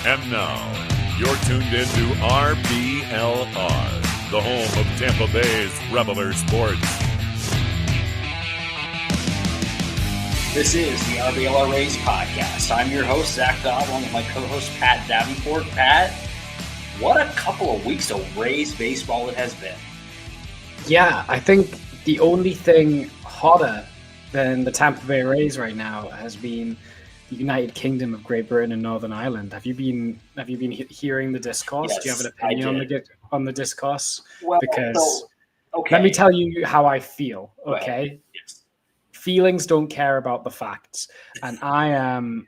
And now, you're tuned into RBLR, the home of Tampa Bay's Reveler Sports. This is the RBLR Rays podcast. I'm your host, Zach Dobb, along with my co-host, Pat Davenport. Pat, what a couple of weeks of Rays baseball it has been. Yeah, I think the only thing hotter than the Tampa Bay Rays right now has been the United Kingdom of Great Britain and Northern Ireland. Have you been hearing the discourse? Yes, do you have an opinion on the discourse? Well, because let me tell you how I feel. Okay, yes. Feelings don't care about the facts, and I am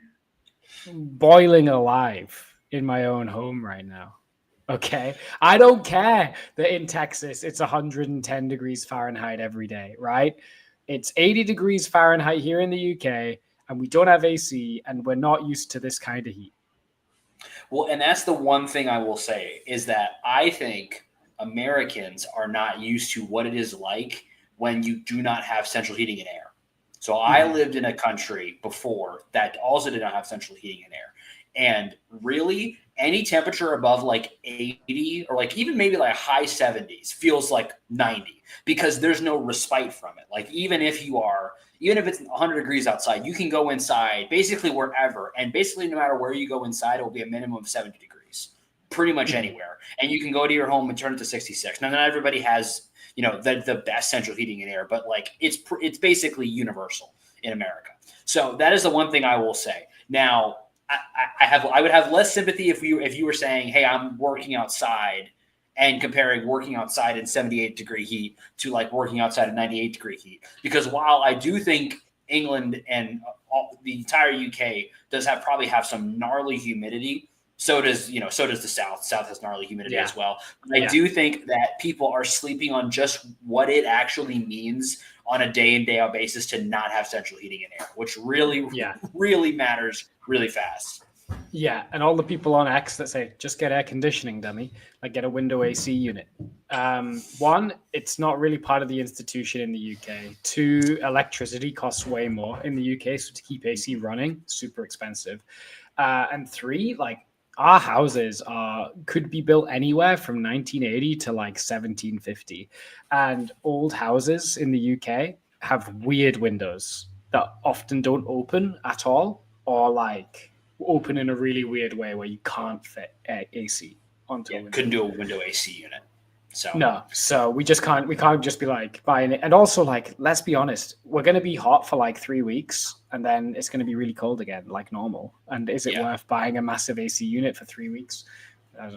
boiling alive in my own home right now. Okay, I don't care that in Texas it's 110 degrees Fahrenheit every day, right? It's 80 degrees Fahrenheit here in the UK, and we don't have AC, and we're not used to this kind of heat. Well, and that's the one thing I will say is that I think Americans are not used to what it is like when you do not have central heating and air. So I lived in a country before that also did not have central heating and air. And really, any temperature above like 80 or like even maybe like high 70s feels like 90 because there's no respite from it. Like even if it's 100 degrees outside, you can go inside basically wherever. And basically no matter where you go inside, it will be a minimum of 70 degrees pretty much anywhere. And you can go to your home and turn it to 66. Now, not everybody has the best central heating and air, but like it's basically universal in America. So that is the one thing I will say. Now, I would have less sympathy if you were saying, hey, I'm working outside and comparing working outside in 78 degree heat to like working outside in 98 degree heat. Because while I do think England and the entire UK does probably have some gnarly humidity, so does the South. South has gnarly humidity as well. I do think that people are sleeping on just what it actually means on a day in, day out basis to not have central heating and air, which really matters really fast. Yeah, and all the people on X that say, just get air conditioning, dummy, like get a window AC unit. One, it's not really part of the institution in the UK. Two, electricity costs way more in the UK, so to keep AC running, super expensive. And three, like, our houses could be built anywhere from 1980 to like 1750. And old houses in the UK have weird windows that often don't open at all or like open in a really weird way where you can't fit AC onto a window. Couldn't do a window AC unit. So we can't just be like buying it. And also, like, let's be honest, we're going to be hot for like 3 weeks and then it's going to be really cold again, like normal. And is it worth buying a massive AC unit for 3 weeks? I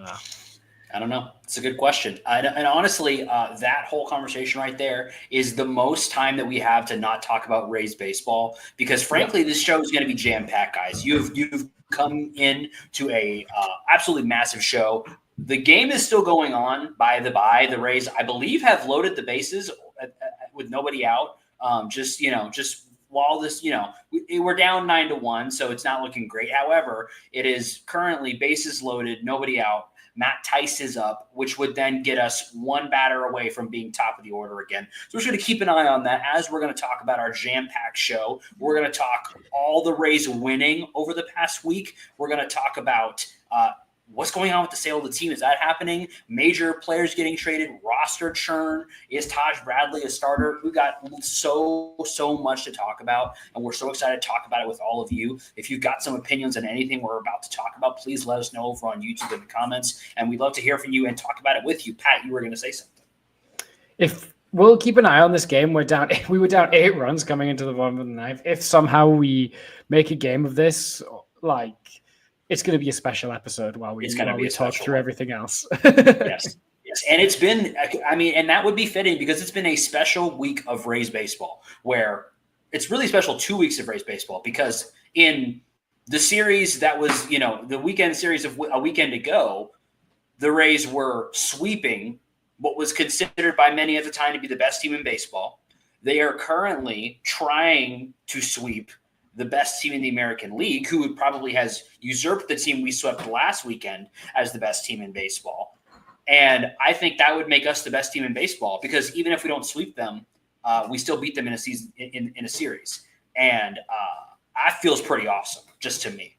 don't know. It's a good question. And honestly, that whole conversation right there is the most time that we have to not talk about Rays baseball because, frankly, this show is going to be jam-packed, guys. You've come in to a absolutely massive show. The game is still going on. By the Rays, I believe, have loaded the bases with nobody out. Just while this, we're down 9-1, so it's not looking great. However, it is currently bases loaded, nobody out. Matt Tice is up, which would then get us one batter away from being top of the order again. So we're just going to keep an eye on that as we're going to talk about our jam-packed show. We're going to talk all the Rays winning over the past week. We're going to talk about what's going on with the sale of the team? Is that happening? Major players getting traded, roster churn. Is Taj Bradley a starter? We got so much to talk about, and we're so excited to talk about it with all of you. If you've got some opinions on anything we're about to talk about, please let us know over on YouTube in the comments, and we'd love to hear from you and talk about it with you. Pat, you were going to say something. If we'll keep an eye on this game, we were down 8 runs coming into the bottom of the ninth. If somehow we make a game of this, like, it's going to be a special episode while we talk through everything else. Yes. And it's been, and that would be fitting because it's been a special week of Rays baseball where it's really special 2 weeks of Rays baseball because in the series that was, the weekend series of a weekend ago, the Rays were sweeping what was considered by many at the time to be the best team in baseball. They are currently trying to sweep the best team in the American League, who probably has usurped the team we swept last weekend as the best team in baseball. And I think that would make us the best team in baseball because even if we don't sweep them, we still beat them in a season in a series. And that feels pretty awesome just to me.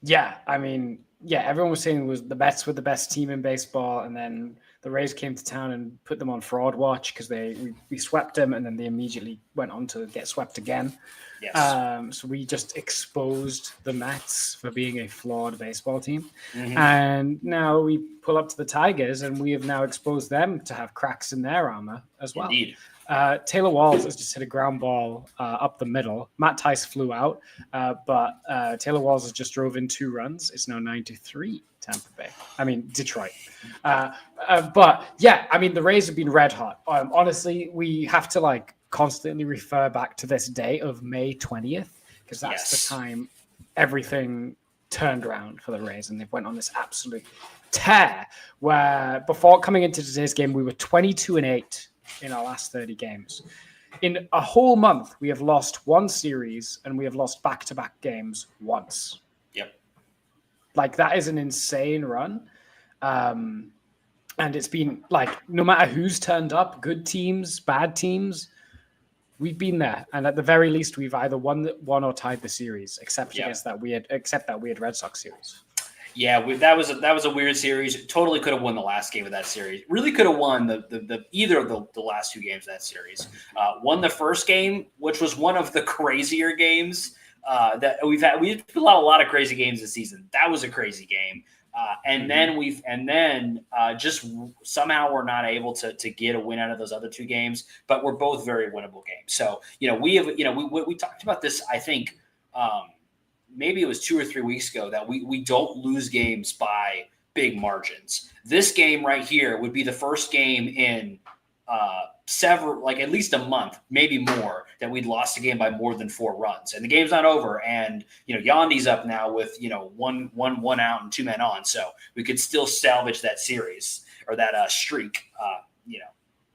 Yeah, I mean, yeah, everyone was saying it was the Mets were the best team in baseball, and then the Rays came to town and put them on fraud watch because we swept them, and then they immediately went on to get swept again. Yes. So we just exposed the Mets for being a flawed baseball team. Mhm. And now we pull up to the Tigers, and we have now exposed them to have cracks in their armor as well. Indeed. Taylor Walls has just hit a ground ball up the middle. Matt Tice flew out, but Taylor Walls has just drove in 2 runs. It's now 9-3 Detroit. But yeah, I mean, the Rays have been red hot. Honestly, we have to constantly refer back to this day of May 20th because that's the time everything turned around for the Rays, and they went on this absolute tear where before coming into today's game, we were 22-8 in our last 30 games. In a whole month, we have lost 1 series and we have lost back-to-back games once. Yep. That is an insane run. And it's been no matter who's turned up, good teams, bad teams, we've been there. And at the very least, we've either won or tied the series, except that weird Red Sox series. Yeah, that was a weird series. Totally could have won the last game of that series. Really could have won the either of the last 2 games of that series. Won the first game, which was one of the crazier games that we've had. We've put a lot of crazy games this season. That was a crazy game. And then just somehow we're not able to get a win out of those other 2 games, but we're both very winnable games. So we talked about this. I think. Maybe it was 2 or 3 weeks ago that we don't lose games by big margins. This game right here would be the first game in several, at least a month, maybe more, that we'd lost a game by more than 4 runs. And the game's not over. And, Yandy's up now with, one out and 2 men on. So we could still salvage that series or that streak,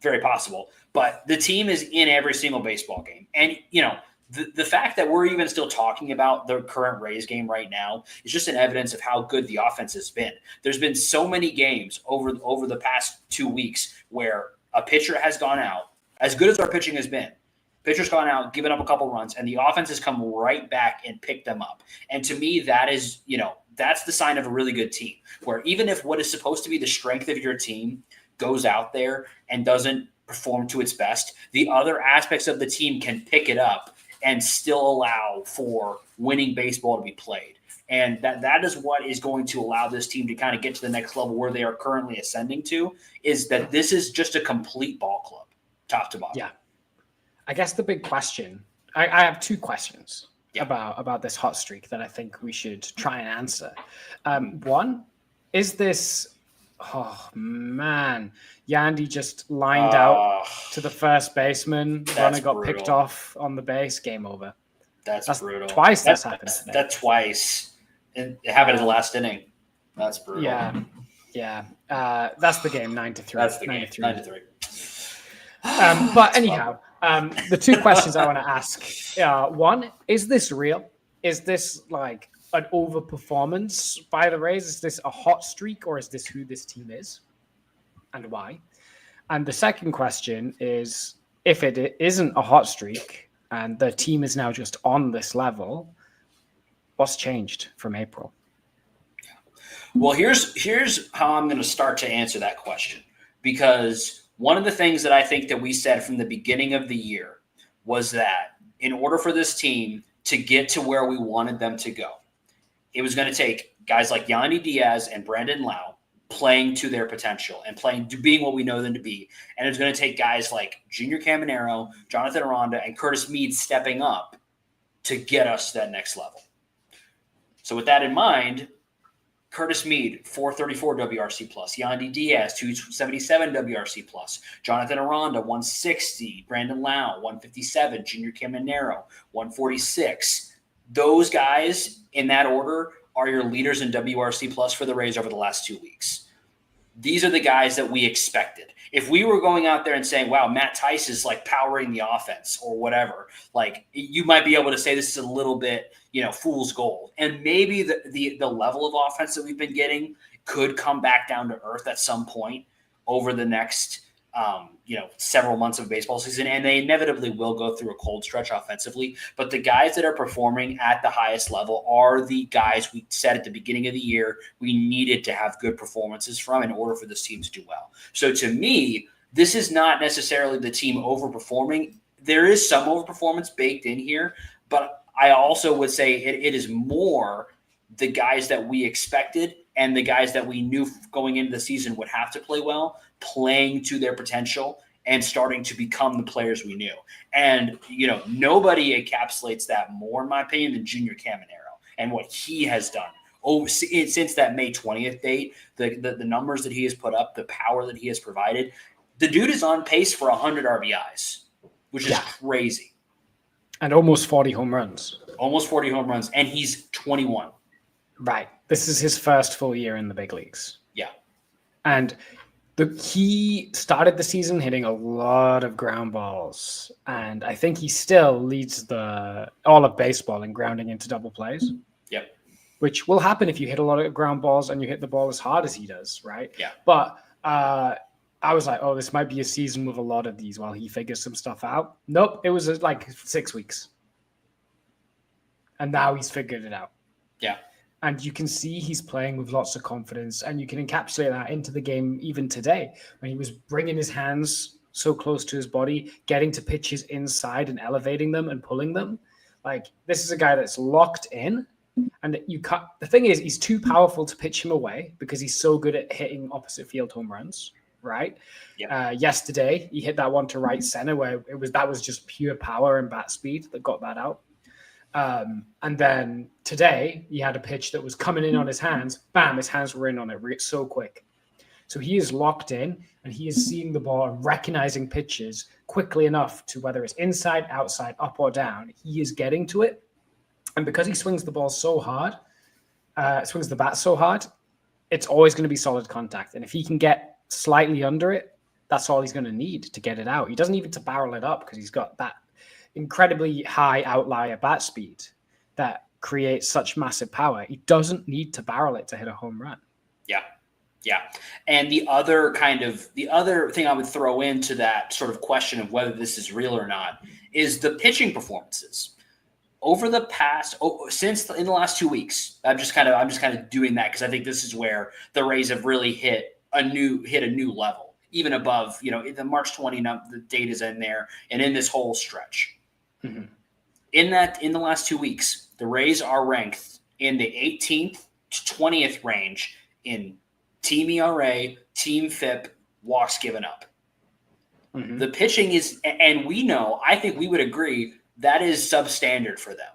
very possible. But the team is in every single baseball game. And, the fact that we're even still talking about the current Rays game right now is just an evidence of how good the offense has been. There's been so many games over the past 2 weeks where a pitcher has gone out, as good as our pitching has been. Pitcher's gone out, given up a couple runs, and the offense has come right back and picked them up. And to me, that is, that's the sign of a really good team, where even if what is supposed to be the strength of your team goes out there and doesn't perform to its best, the other aspects of the team can pick it up and still allow for winning baseball to be played. And that is what is going to allow this team to kind of get to the next level where they are currently ascending to, is that this is just a complete ball club, top to bottom. Yeah. I guess the big question, I have 2 questions about this hot streak that I think we should try and answer. One, is this, oh man, Yandy just lined out to the first baseman, runner got brutal. picked off on the base, game over. That's brutal. Twice that's happened today. That's twice. It happened in the last inning. That's brutal. Yeah. That's the game, 9-3. That's the game, 9-3. But anyhow, the 2 questions I want to ask. One, is this real? Is this an overperformance by the Rays? Is this a hot streak, or is this who this team is and why? And the second question is, if it isn't a hot streak and the team is now just on this level, what's changed from April? Well, here's how I'm going to start to answer that question, because one of the things that I think that we said from the beginning of the year was that in order for this team to get to where we wanted them to go, it was going to take guys like Yandy Diaz and Brandon Lau playing to their potential and being what we know them to be. And it's going to take guys like Junior Caminero, Jonathan Aranda, and Curtis Mead stepping up to get us to that next level. So with that in mind, Curtis Mead, 434 WRC plus. Yandy Diaz, 277 WRC plus. Jonathan Aranda, 160. Brandon Lau, 157. Junior Caminero, 146. Those guys in that order are your leaders in WRC plus for the Rays over the last 2 weeks. These are the guys that we expected. If we were going out there and saying, wow, Matt Tice is powering the offense or whatever, you might be able to say this is a little bit, fool's gold. And maybe the level of offense that we've been getting could come back down to earth at some point over the next several months of baseball season, and they inevitably will go through a cold stretch offensively. But the guys that are performing at the highest level are the guys we said at the beginning of the year we needed to have good performances from in order for this team to do well. So to me, this is not necessarily the team overperforming. There is some overperformance baked in here, but I also would say it is more the guys that we expected and the guys that we knew going into the season would have to play well, playing to their potential and starting to become the players we knew. And, nobody encapsulates that more, in my opinion, than Junior Caminero and what he has done. Since that May 20th date, the numbers that he has put up, the power that he has provided, the dude is on pace for 100 RBIs, which is crazy. And almost 40 home runs. Almost 40 home runs, and he's 21. Right. This is his first full year in the big leagues. Yeah. And he started the season hitting a lot of ground balls. And I think he still leads all of baseball in grounding into double plays. Yep. Which will happen if you hit a lot of ground balls and you hit the ball as hard as he does, right? Yeah. But I was like, this might be a season with a lot of these while he figures some stuff out. Nope. It was like 6 weeks. And now he's figured it out. Yeah. And you can see he's playing with lots of confidence, and you can encapsulate that into the game even today when he was bringing his hands so close to his body, getting to pitches inside and elevating them and pulling them. Like, this is a guy that's locked in, and the thing is, he's too powerful to pitch him away because he's so good at hitting opposite field home runs, right? Yeah. Yesterday, he hit that one to right center where that was just pure power and bat speed that got that out. And then today he had a pitch that was coming in on his hands. Bam, his hands were in on it so quick. So he is locked in and he is seeing the ball and recognizing pitches quickly enough to whether it's inside, outside, up or down, he is getting to it. And because he swings the ball so hard, swings the bat so hard, it's always going to be solid contact. And if he can get slightly under it, that's all he's going to need to get it out. He doesn't need to barrel it up because he's got that incredibly high outlier bat speed that creates such massive power. He doesn't need to barrel it to hit a home run. Yeah. And the other thing I would throw into that sort of question of whether this is real or not is the pitching performances. Over the past, in the last 2 weeks, I'm just kind of doing that because I think this is where the Rays have really hit a new level, even above, the March 20, the date is in there, and in this whole stretch. Mm-hmm. In the last 2 weeks, the Rays are ranked in the 18th to 20th range in team ERA, team FIP, walks given up. Mm-hmm. The pitching is, and I think we would agree, that is substandard for them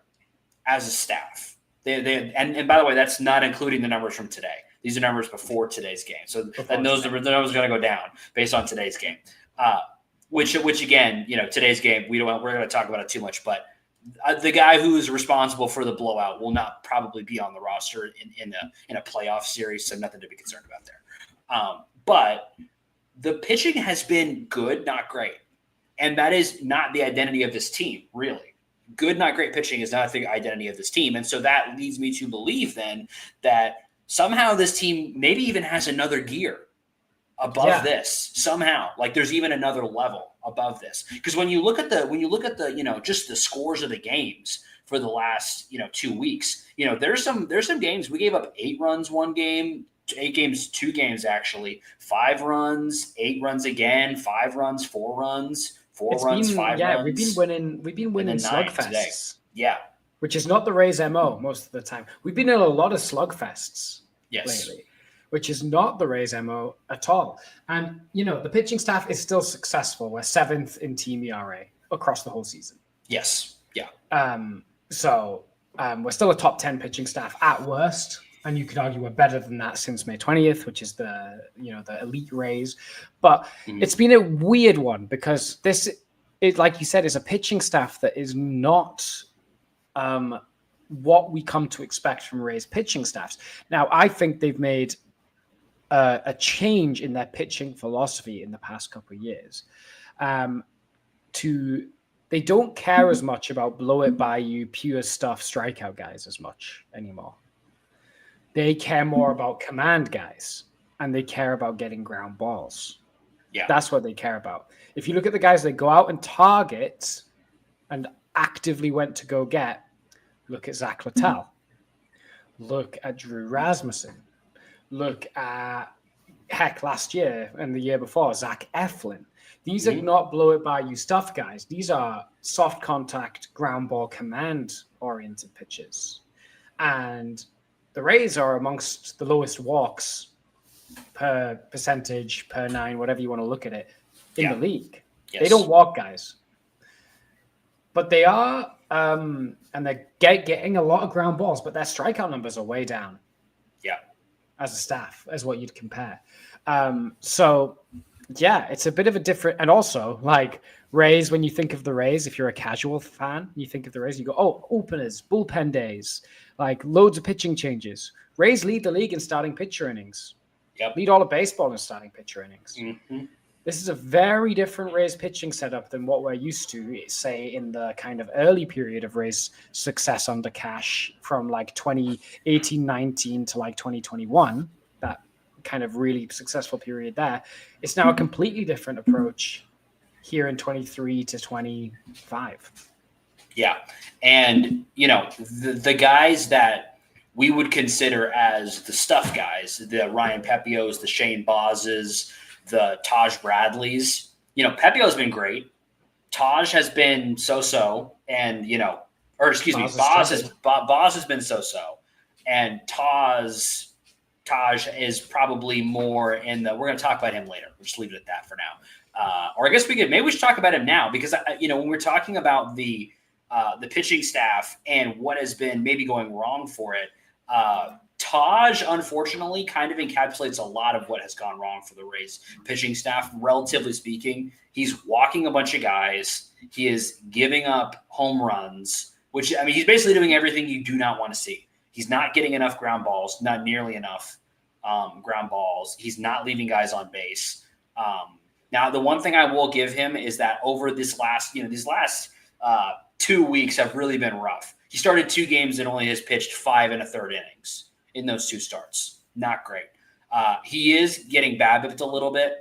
as a staff. And by the way, that's not including the numbers from today. These are numbers before today's game. So the numbers are going to go down based on today's game. Which again, today's game, we're going to talk about it too much, but the guy who is responsible for the blowout will not probably be on the roster in a playoff series, so nothing to be concerned about there. But the pitching has been good, not great. And that is not the identity of this team, really. Good, not great pitching is not the identity of this team. And so that leads me to believe then that somehow this team maybe even has another gear above this somehow. Like there's even another level above this. Because when you look at the just the scores of the games for the last 2 weeks, there's some games we gave up 8 runs one game, 8 games, 2 games actually, 5 runs, 8 runs again, 5 runs, 4 runs, 5 runs. We've been winning slugfests. Yeah. Which is not the Rays' MO most of the time. We've been in a lot of slugfests lately, which is not the Rays' MO at all. And, the pitching staff is still successful. We're 7th in team ERA across the whole season. Yes. Yeah. So we're still a top 10 pitching staff at worst. And you could argue we're better than that since May 20th, which is the elite Rays. But it's been a weird one because this, like you said, is a pitching staff that is not what we come to expect from Rays pitching staffs. Now, I think they've made a change in their pitching philosophy in the past couple of years. They don't care as much about blow it by you, pure stuff strikeout guys as much anymore. They care more about command guys, and they care about getting ground balls. Yeah. That's what they care about. If you look at the guys they go out and target and actively went to go get, look at Zach Littell. Look at Drew Rasmussen. Look at, heck, last year and the year before, Zach Eflin. These are not blow it by you stuff guys. These are soft contact, ground ball, command oriented pitches. And the Rays are amongst the lowest walks per percentage, per 9, whatever you want to look at it, in the league. Yes. They don't walk guys. But they are, and they're getting a lot of ground balls, but their strikeout numbers are way down. Yeah. As a staff, as what you'd compare. So, yeah, it's a bit of a different, and also, like, Rays, when you think of the Rays, if you're a casual fan, you think of the Rays, you go, oh, openers, bullpen days, like loads of pitching changes. Rays lead the league in starting pitcher innings. Yep. Lead all of baseball in starting pitcher innings. Mm-hmm. This is a very different Rays pitching setup than what we're used to, say, in the kind of early period of Rays success under Cash from like 2018-19 to like 2021, that kind of really successful period there. It's now a completely different approach here in 23 to 25. Yeah. And, the guys that we would consider as the stuff guys, the Ryan Pepios, the Shane Bozes, the Taj Bradleys, Pepio's been great. Taj has been so-so, and, Boz has been so-so. And Taj is probably more in the, we're going to talk about him later. We'll just leave it at that for now. Or I guess maybe we should talk about him now, because, when we're talking about the pitching staff and what has been maybe going wrong for it, Taj, unfortunately, kind of encapsulates a lot of what has gone wrong for the Rays pitching staff, relatively speaking. He's walking a bunch of guys. He is giving up home runs, which, he's basically doing everything you do not want to see. He's not getting enough ground balls, not nearly enough ground balls. He's not leaving guys on base. Now, the one thing I will give him is that over these last 2 weeks have really been rough. He started 2 games and only has pitched 5 1/3 innings in those 2 starts. Not great. He is getting BABIP'd a little bit,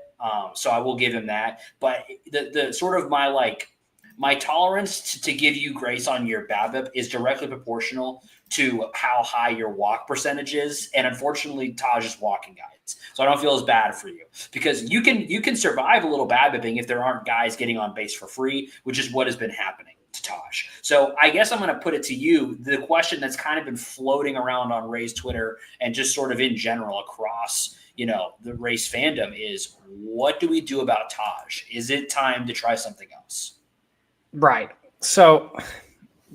so I will give him that. But the sort of my tolerance to give you grace on your BABIP is directly proportional to how high your walk percentage is. And unfortunately, Taj is walking guys. So I don't feel as bad for you, because you can survive a little BABIPing if there aren't guys getting on base for free, which is what has been happening to Taj. So I guess I'm going to put it to you. The question that's kind of been floating around on Rays Twitter and just sort of in general across, the Rays fandom is, what do we do about Taj? Is it time to try something else? Right. So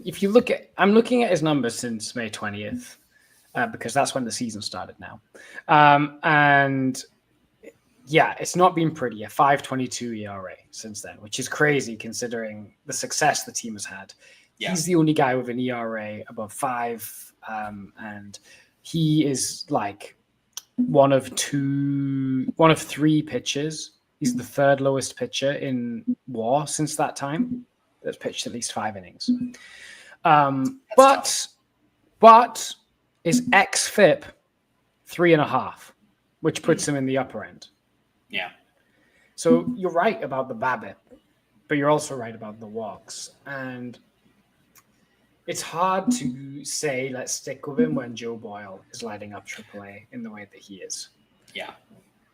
if you I'm looking at his numbers since May 20th, because that's when the season started now. And yeah, it's not been pretty. A 5.22 ERA since then, which is crazy considering the success the team has had. Yeah. He's the only guy with an ERA above 5, and he is like one of 3 pitchers. He's the 3rd lowest pitcher in WAR since that time. That's pitched at least 5 innings. But is xFIP 3.5, which puts him in the upper end. Yeah. So you're right about the BABIP, but you're also right about the walks. And it's hard to say, let's stick with him when Joe Boyle is lighting up AAA in the way that he is. Yeah.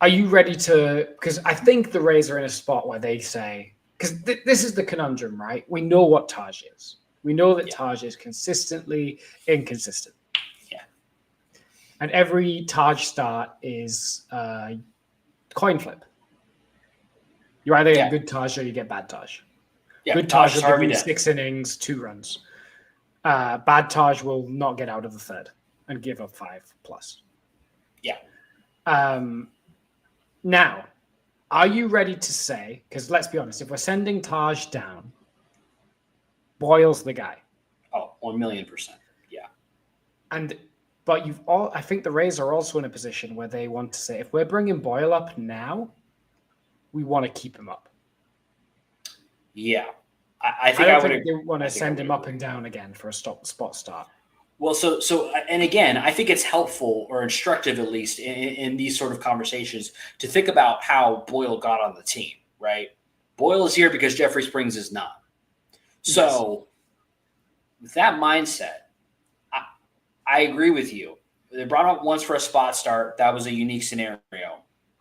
Are you ready to, because I think the Rays are in a spot where they say, because this is the conundrum, right? We know what Taj is. We know that Taj is consistently inconsistent. Yeah. And every Taj start is coin flip. You either get good Taj or you get bad Taj. Yeah, good Taj will give you 6 innings, 2 runs. Bad Taj will not get out of the 3rd and give up 5+. Yeah. Now, are you ready to say, because let's be honest, if we're sending Taj down, Boyle's the guy. Oh, 1,000,000%. Yeah. But I think the Rays are also in a position where they want to say, if we're bringing Boyle up now, we want to keep him up. Yeah. I think I don't think they want to send him up and down again for a spot start. Well, and again, I think it's helpful or instructive, at least in these sort of conversations, to think about how Boyle got on the team, right? Boyle is here because Jeffrey Springs is not. So, with that mindset, I agree with you. They brought him up once for a spot start. That was a unique scenario.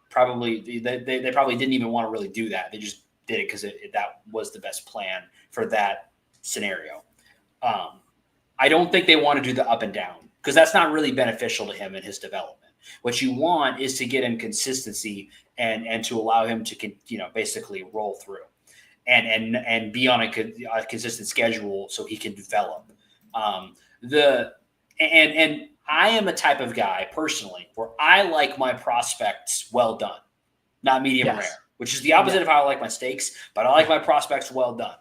Probably they probably didn't even want to really do that. They just did it because that was the best plan for that scenario. I don't think they want to do the up and down because that's not really beneficial to him in his development. What you want is to get him consistency and to allow him to basically roll through and be on a consistent schedule so he can develop. And I am a type of guy personally where I like my prospects well done, not medium rare, which is the opposite of how I like my steaks, but I like my prospects well done.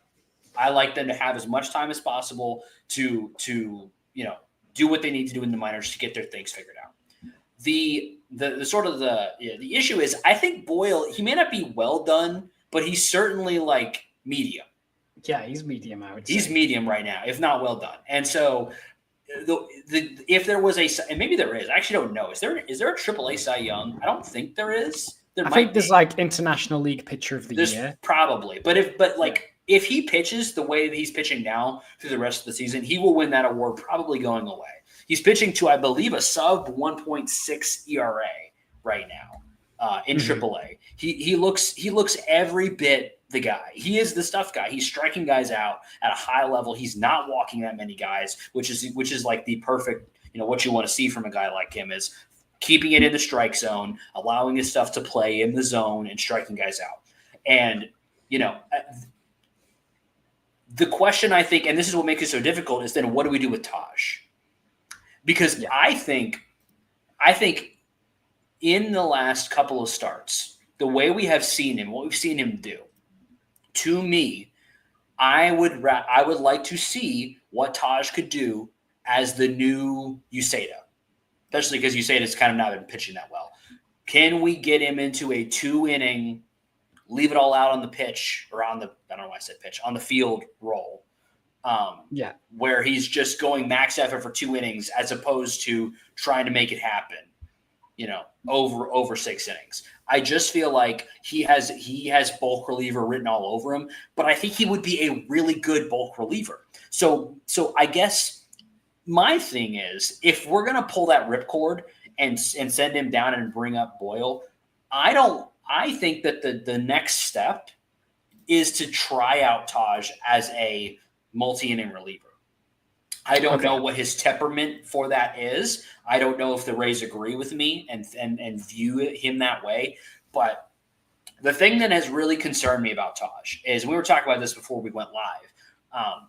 I like them to have as much time as possible to do what they need to do in the minors to get their things figured out. The issue is I think Boyle, he may not be well done, but he's certainly like medium. Yeah, he's medium, I would say. He's medium right now, if not well done. And so if there was and maybe there is, I actually don't know. Is there a AAA Cy Young? I don't think there is. I think there's like International League Pitcher of the Year. Probably. But if he pitches the way that he's pitching now through the rest of the season, he will win that award probably going away. He's pitching to, I believe, a sub 1.6 ERA right now in AAA. He looks every bit the guy. He is the stuff guy. He's striking guys out at a high level. He's not walking that many guys, which is like the perfect, what you want to see from a guy like him is keeping it in the strike zone, allowing his stuff to play in the zone and striking guys out. And, the question I think, and this is what makes it so difficult, is then what do we do with Taj? Because I think in the last couple of starts, the way we have seen him, what we've seen him do, to me, I would like to see what Taj could do as the new Uceda, especially because Uceda's kind of not been pitching that well. Can we get him into a 2-inning, leave it all out on the pitch or I don't know why I said pitch, on the field role? Where he's just going max effort for 2 innings as opposed to trying to make it happen, over 6 innings. I just feel like he has bulk reliever written all over him, but I think he would be a really good bulk reliever. So I guess my thing is, if we're going to pull that ripcord and send him down and bring up Boyle, I think that the next step is to try out Taj as a multi-inning reliever. I don't know what his temperament for that is. I don't know if the Rays agree with me and view him that way. But the thing that has really concerned me about Taj is, we were talking about this before we went live.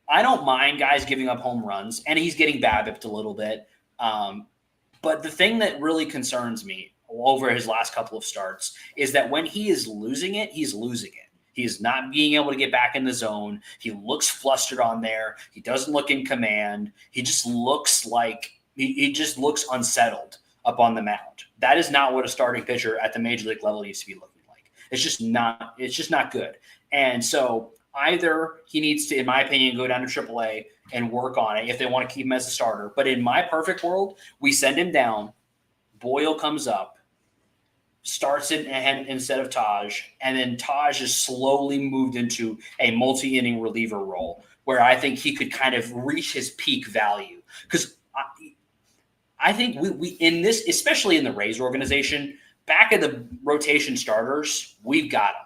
I don't mind guys giving up home runs, and he's getting BABIP'd a little bit. But the thing that really concerns me over his last couple of starts is that when he is losing it, he's losing it. He's not being able to get back in the zone. He looks flustered on there. He doesn't look in command. He just looks like he just looks unsettled up on the mound. That is not what a starting pitcher at the major league level needs to be looking like. It's just not good. And so either he needs to, in my opinion, go down to AAA and work on it if they want to keep him as a starter. But in my perfect world, we send him down. Boyle comes up, starts it instead of Taj, and then Taj is slowly moved into a multi-inning reliever role where I think he could kind of reach his peak value. Because I think we in this, especially in the Rays organization, back of the rotation starters, we've got them.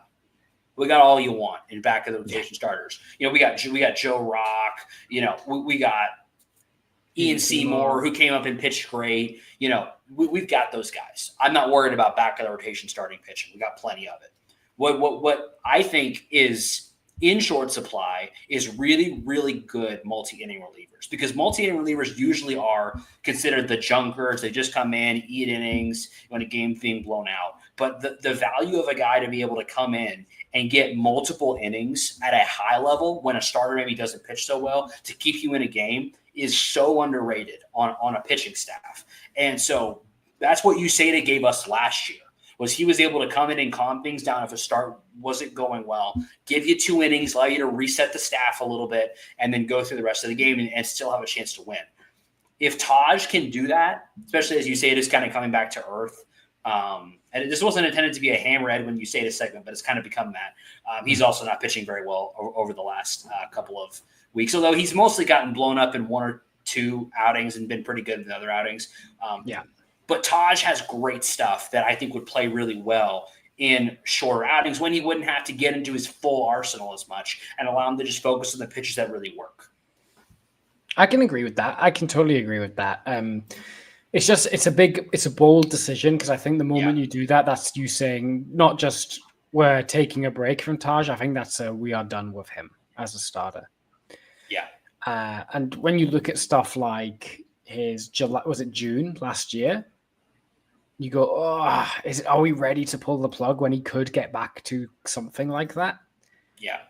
We got all you want in back of the rotation starters. We got Joe Rock. We got Ian Seymour, who came up and pitched great. We've got those guys. I'm not worried about back of the rotation starting pitching. We got plenty of it. What I think is in short supply is really, really good multi-inning relievers, because multi-inning relievers usually are considered the junkers. They just come in, eat innings when a game's being blown out. But the value of a guy to be able to come in and get multiple innings at a high level when a starter maybe doesn't pitch so well to keep you in a game is so underrated on a pitching staff. And so that's what Uceda gave us last year, was he was able to come in and calm things down if a start wasn't going well, give you 2 innings, allow you to reset the staff a little bit, and then go through the rest of the game and still have a chance to win. If Taj can do that, especially as you say, it is kind of coming back to earth. And this wasn't intended to be a hammerhead when you say this segment, but it's kind of become that. He's also not pitching very well over the last couple of weeks, although he's mostly gotten blown up in 1 or 2 outings and been pretty good in the other outings. But Taj has great stuff that I think would play really well in shorter outings when he wouldn't have to get into his full arsenal as much and allow him to just focus on the pitches that really work. I can agree with that. I can totally agree with that. It's a bold decision because I think the moment you do that, that's you saying not just we're taking a break from Taj. I think that's we are done with him as a starter. Yeah. And when you look at stuff like his June last year, you go, are we ready to pull the plug when he could get back to something like that? Yeah.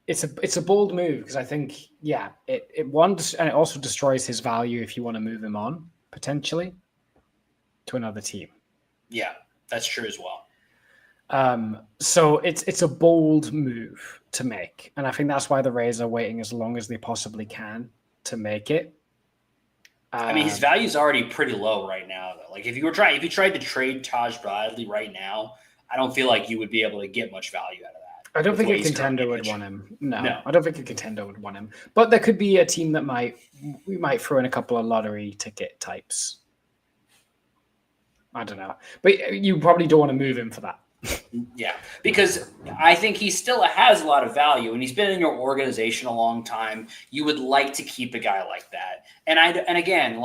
It's a bold move because I think, it also destroys his value if you want to move him on potentially to another team. Yeah, that's true as well. So it's a bold move to make, and I think that's why the Rays are waiting as long as they possibly can to make it. I mean, his value is already pretty low right now, though. Like if you tried to trade Taj Bradley right now, I don't feel like you would be able to get much value out of that. I don't think a contender would want him. No, I don't think a contender would want him. But there could be a team that we might throw in a couple of lottery ticket types. I don't know. But you probably don't want to move him for that. Yeah, because I think he still has a lot of value, and he's been in your organization a long time. You would like to keep a guy like that. And again,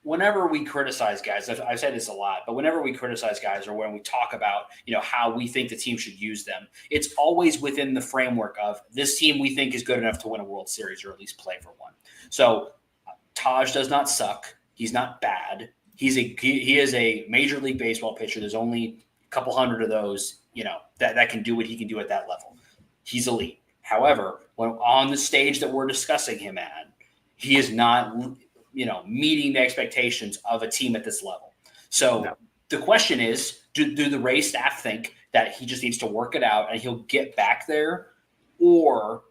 whenever we criticize guys, I've said this a lot, but whenever we criticize guys or when we talk about, how we think the team should use them, it's always within the framework of this team we think is good enough to win a World Series or at least play for one. So Taj does not suck. He's not bad. He is a Major League Baseball pitcher. There's only a couple hundred of those, that can do what he can do at that level. He's elite. However, when on the stage that we're discussing him at, he is not meeting the expectations of a team at this level. So The question is, do the Rays staff think that he just needs to work it out and he'll get back there? Or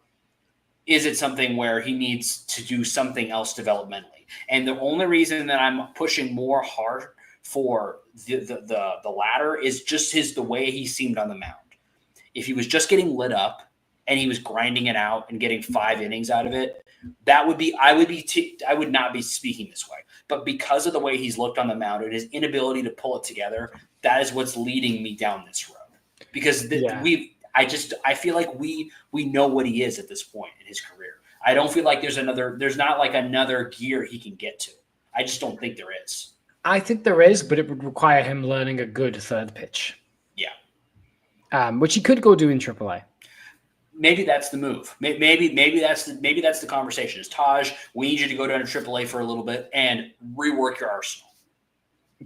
is it something where he needs to do something else developmentally? And the only reason that I'm pushing more hard for the latter is just the way he seemed on the mound. If he was just getting lit up and he was grinding it out and getting 5 innings out of it, I would not be speaking this way. But because of the way he's looked on the mound and his inability to pull it together, that is what's leading me down this road. Because I feel like we know what he is at this point in his career. I don't feel like there's not like another gear he can get to. I just don't think there is. I think there is, but it would require him learning a good third pitch. Yeah. Which he could go do in AAA. Maybe that's the move. Maybe that's the conversation. Is Taj, we need you to go down to AAA for a little bit and rework your arsenal.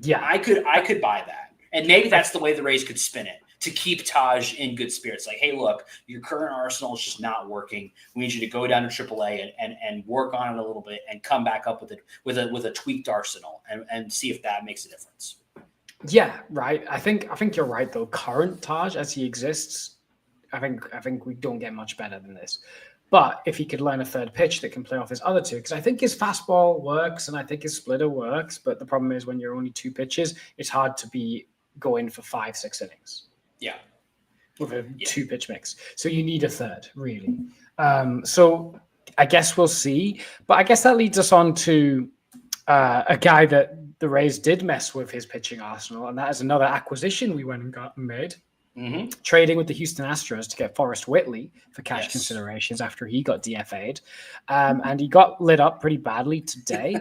Yeah, I could buy that, and maybe that's the way the Rays could spin it to keep Taj in good spirits. Like, hey, look, your current arsenal is just not working. We need you to go down to AAA and work on it a little bit and come back up with a tweaked arsenal and see if that makes a difference. Yeah, right. I think you're right though. Current Taj as he exists, I think we don't get much better than this. But if he could learn a third pitch that can play off his other two, because I think his fastball works and I think his splitter works, but the problem is when you're only 2 pitches, it's hard to be going for 5-6 innings. Yeah. With a 2-pitch mix. So you need a third, really. So I guess we'll see. But I guess that leads us on to a guy that the Rays did mess with his pitching arsenal, and that is another acquisition we went and got and made. Mm-hmm. Trading with the Houston Astros to get Forrest Whitley for cash considerations after he got DFA'd. And he got lit up pretty badly today,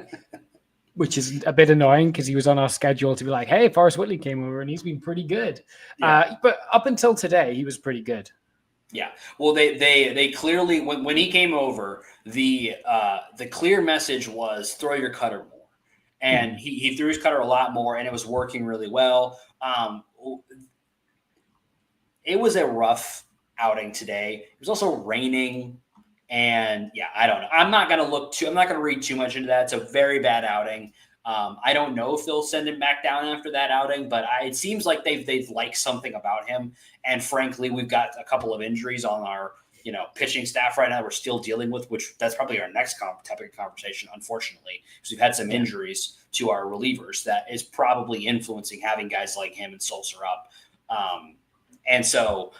which is a bit annoying because he was on our schedule to be like, hey, Forrest Whitley came over and he's been pretty good. Yeah. But up until today, he was pretty good. Yeah. Well, they clearly, when he came over, the clear message was throw your cutter more. And he threw his cutter a lot more, and it was working really well. It was a rough outing today. It was also raining, and I don't know. I'm not going to read too much into that. It's a very bad outing. I don't know if they'll send him back down after that outing, but it seems like they've liked something about him. And frankly, we've got a couple of injuries on our pitching staff right now we're still dealing with, which that's probably our next topic of conversation, unfortunately, because we've had some injuries to our relievers that is probably influencing having guys like him and Sulcer up. And so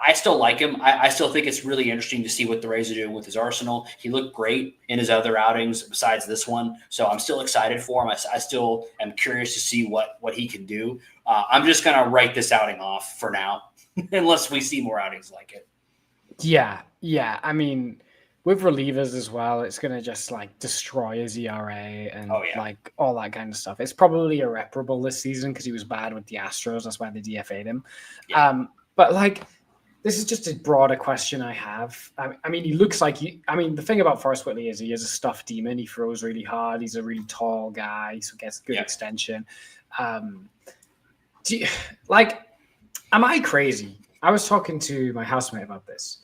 I still like him. I still think it's really interesting to see what the Rays are doing with his arsenal. He looked great in his other outings besides this one. So I'm still excited for him. I still am curious to see what he can do. I'm just going to write this outing off for now, unless we see more outings like it. Yeah. I mean, with relievers as well, it's going to just like destroy his ERA and like all that kind of stuff. It's probably irreparable this season because he was bad with the Astros. That's why they DFA'd him. Yeah. But like, this is just a broader question I have. I mean, he looks like the thing about Forrest Whitley is he is a stuffed demon. He throws really hard. He's a really tall guy, so gets good extension. Am I crazy? I was talking to my housemate about this.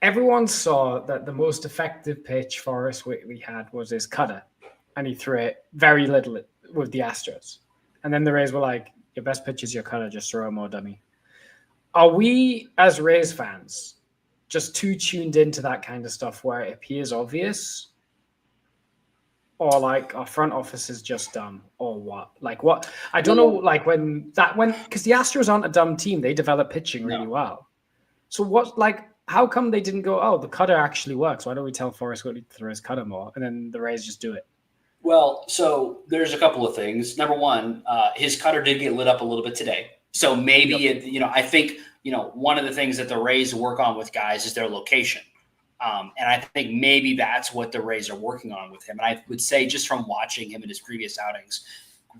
Everyone saw that the most effective pitch Forrest Whitley had was his cutter, and he threw it very little with the Astros. And then the Rays were like, your best pitch is your cutter, just throw it more, dummy. Are we, as Rays fans, just too tuned into that kind of stuff where it appears obvious? Or like our front office is just dumb, or what? Like what? I don't know. Like because the Astros aren't a dumb team, they develop pitching really well. So what? Like, how come they didn't go? Oh, the cutter actually works. Why don't we tell Forrest Whitley to throw his cutter more, and then the Rays just do it? Well, so there's a couple of things. Number one, his cutter did get lit up a little bit today. So maybe I think one of the things that the Rays work on with guys is their location. And I think maybe that's what the Rays are working on with him. And I would say just from watching him in his previous outings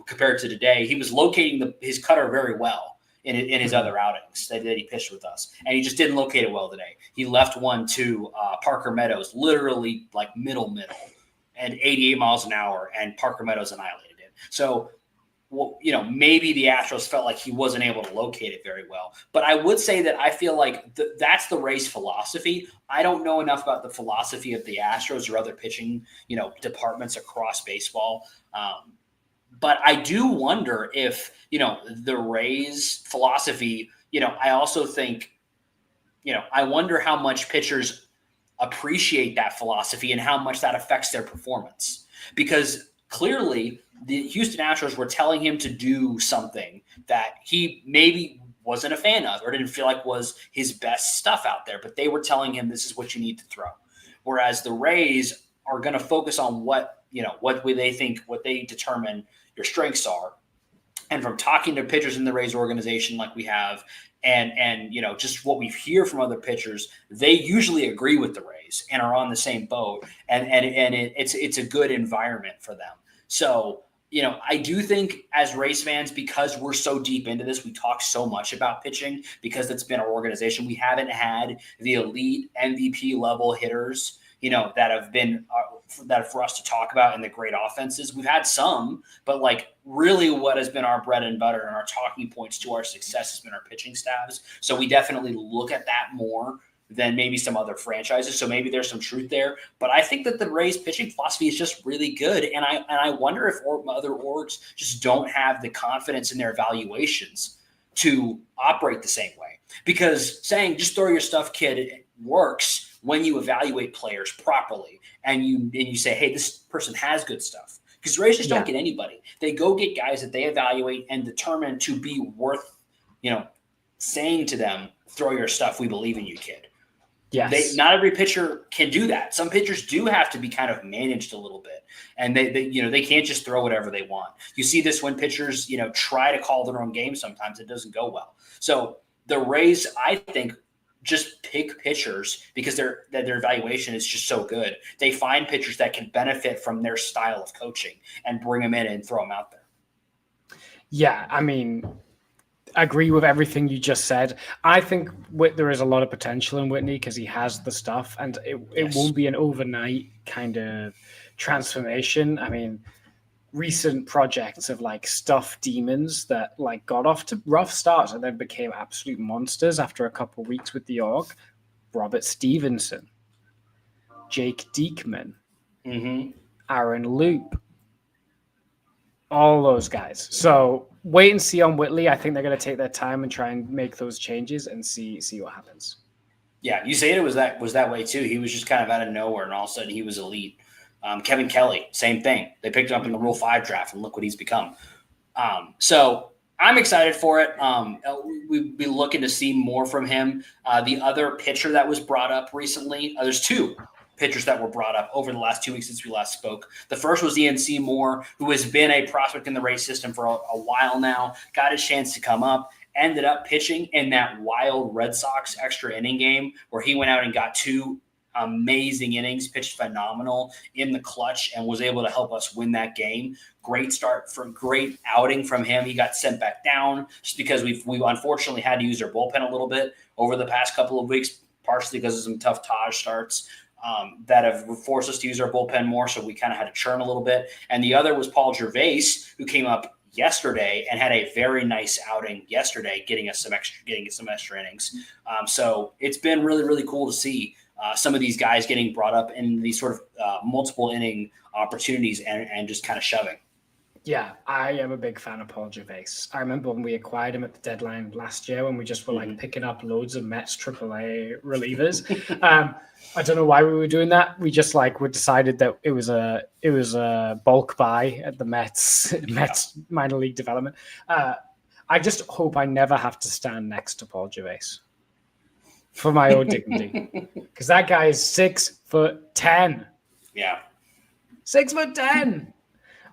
compared to today, he was locating his cutter very well in his other outings that he pitched with us. And he just didn't locate it well today. He left one to Parker Meadows, literally like middle, and 88 miles an hour, and Parker Meadows annihilated it. So, maybe the Astros felt like he wasn't able to locate it very well. But I would say that I feel like that's the Rays' philosophy. I don't know enough about the philosophy of the Astros or other pitching, departments across baseball. But I do wonder if, the Rays' philosophy, I also think, I wonder how much pitchers appreciate that philosophy and how much that affects their performance. Because clearly the Houston Astros were telling him to do something that he maybe wasn't a fan of or didn't feel like was his best stuff out there, but they were telling him this is what you need to throw. Whereas the Rays are going to focus on what they determine your strengths are. And from talking to pitchers in the Rays organization like we have, and just what we hear from other pitchers, they usually agree with the Rays and are on the same boat, and it's a good environment for them. So, I do think as Rays fans, because we're so deep into this, we talk so much about pitching because it's been our organization. We haven't had the elite MVP level hitters, that have been that for us to talk about in the great offenses. We've had some, but like really what has been our bread and butter and our talking points to our success has been our pitching staffs. So we definitely look at that more than maybe some other franchises. So maybe there's some truth there, but I think that the Rays pitching philosophy is just really good. And I wonder if other orgs just don't have the confidence in their evaluations to operate the same way, because saying just throw your stuff, kid, works when you evaluate players properly and you say, hey, this person has good stuff. Because Rays just don't get anybody. They go get guys that they evaluate and determine to be worth, saying to them, throw your stuff. We believe in you, kid. Yes. Not every pitcher can do that. Some pitchers do have to be kind of managed a little bit, and they can't just throw whatever they want. You see this when pitchers, try to call their own game. Sometimes it doesn't go well. So the Rays, I think, just pick pitchers because their evaluation is just so good. They find pitchers that can benefit from their style of coaching and bring them in and throw them out there. Yeah, I mean, I agree with everything you just said. I think there is a lot of potential in Whitney because he has the stuff, and it won't be an overnight kind of transformation. I mean, recent projects of like stuffed demons that like got off to rough starts and then became absolute monsters after a couple of weeks with the org. Robert Stevenson, Jake Diekman. Aaron Loop, all those guys. So wait and see on Whitley. I think they're going to take their time and try and make those changes and see what happens. Yeah, Usain was that way too. He was just kind of out of nowhere, and all of a sudden he was elite. Kevin Kelly, same thing. They picked him up in the Rule 5 draft, and look what he's become. So I'm excited for it. We'd be looking to see more from him. The other pitcher that was brought up recently, there's two pitchers that were brought up over the last 2 weeks since we last spoke. The first was Ian Seymour, who has been a prospect in the Rays system for a while now, got his chance to come up, ended up pitching in that wild Red Sox extra inning game where he went out and got 2 amazing innings, pitched phenomenal in the clutch, and was able to help us win that game. Great outing from him. He got sent back down just because we've unfortunately had to use our bullpen a little bit over the past couple of weeks, partially because of some tough Taj starts that have forced us to use our bullpen more. So we kind of had to churn a little bit. And the other was Paul Gervais, who came up yesterday and had a very nice outing yesterday, getting some extra innings. So it's been really, really cool to see some of these guys getting brought up in these sort of multiple inning opportunities and just kind of shoving. Yeah, I am a big fan of Paul Gervais. I remember when we acquired him at the deadline last year when we just were like picking up loads of Mets AAA relievers. I don't know why we were doing that. We just we decided that it was a bulk buy at the Mets minor league development. I just hope I never have to stand next to Paul Gervais for my own dignity, because that guy is 6'10". Yeah, 6'10".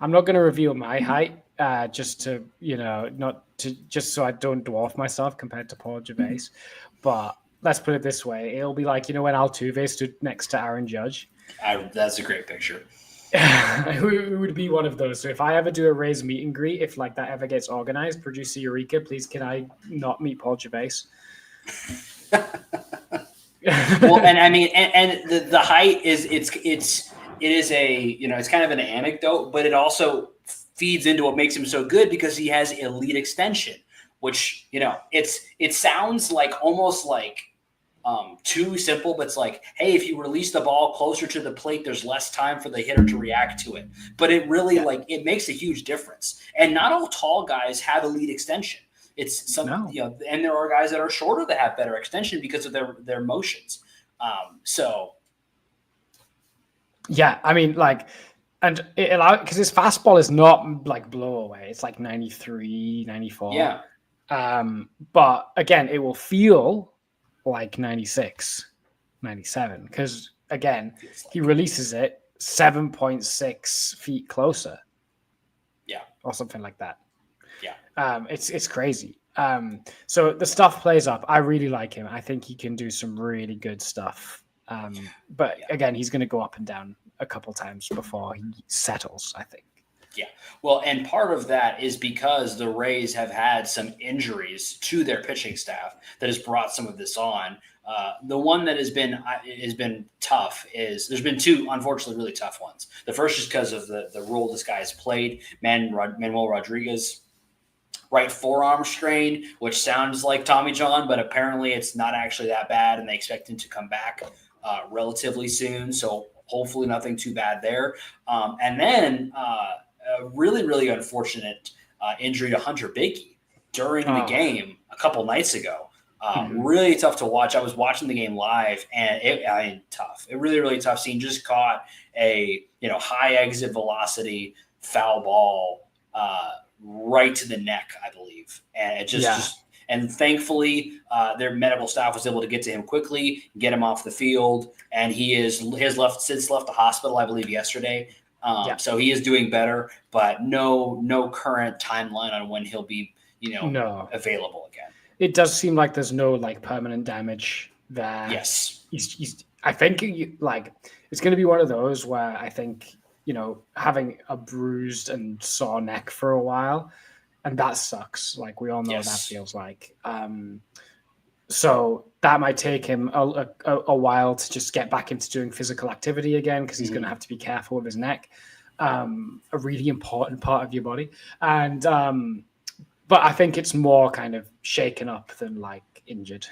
I'm not going to reveal my height, just so I don't dwarf myself compared to Paul Gervais. But let's put it this way: it'll be like when Altuve stood next to Aaron Judge. That's a great picture. It would be one of those. So if I ever do a Rays meet and greet, if that ever gets organized, producer Eureka, please can I not meet Paul Gervais? Well, and I mean, and the height is it is it's kind of an anecdote, but it also feeds into what makes him so good because he has elite extension, which, it sounds like almost like too simple, but it's like, hey, if you release the ball closer to the plate, there's less time for the hitter to react to it. But it really it makes a huge difference. And not all tall guys have elite extension. It's and there are guys that are shorter that have better extension because of their motions. Yeah, I mean, and it allowed, because his fastball is not blow away. It's 93, 94. Yeah. But again, it will feel like 96, 97, because again, he releases it 7.6 feet closer. Yeah. Or something like that. Yeah. It's crazy. So the stuff plays up. I really like him. I think he can do some really good stuff. But again, he's going to go up and down a couple times before he settles, I think. Yeah. Well, and part of that is because the Rays have had some injuries to their pitching staff that has brought some of this on. The one that has been tough is there's been 2, unfortunately, really tough ones. The first is because of the role this guy has played. Manuel Rodriguez, right forearm strain, which sounds like Tommy John, but apparently it's not actually that bad, and they expect him to come back relatively soon. So hopefully nothing too bad there. And then a really, really unfortunate injury to Hunter Biggie during the game a couple nights ago. Really tough to watch. I was watching the game live, and tough. It really, really tough scene. Just caught a high exit velocity foul ball right to the neck, I believe, and it just and thankfully their medical staff was able to get to him quickly, get him off the field, and he has left the hospital, I believe, yesterday. So he is doing better, but no current timeline on when he'll be available again. It does seem like there's no permanent damage there. Yes, I think it's going to be one of those where I think having a bruised and sore neck for a while, and that sucks. We all know what that feels like. So that might take him a while to just get back into doing physical activity again, because he's going to have to be careful with his neck, a really important part of your body. And but I think it's more kind of shaken up than injured,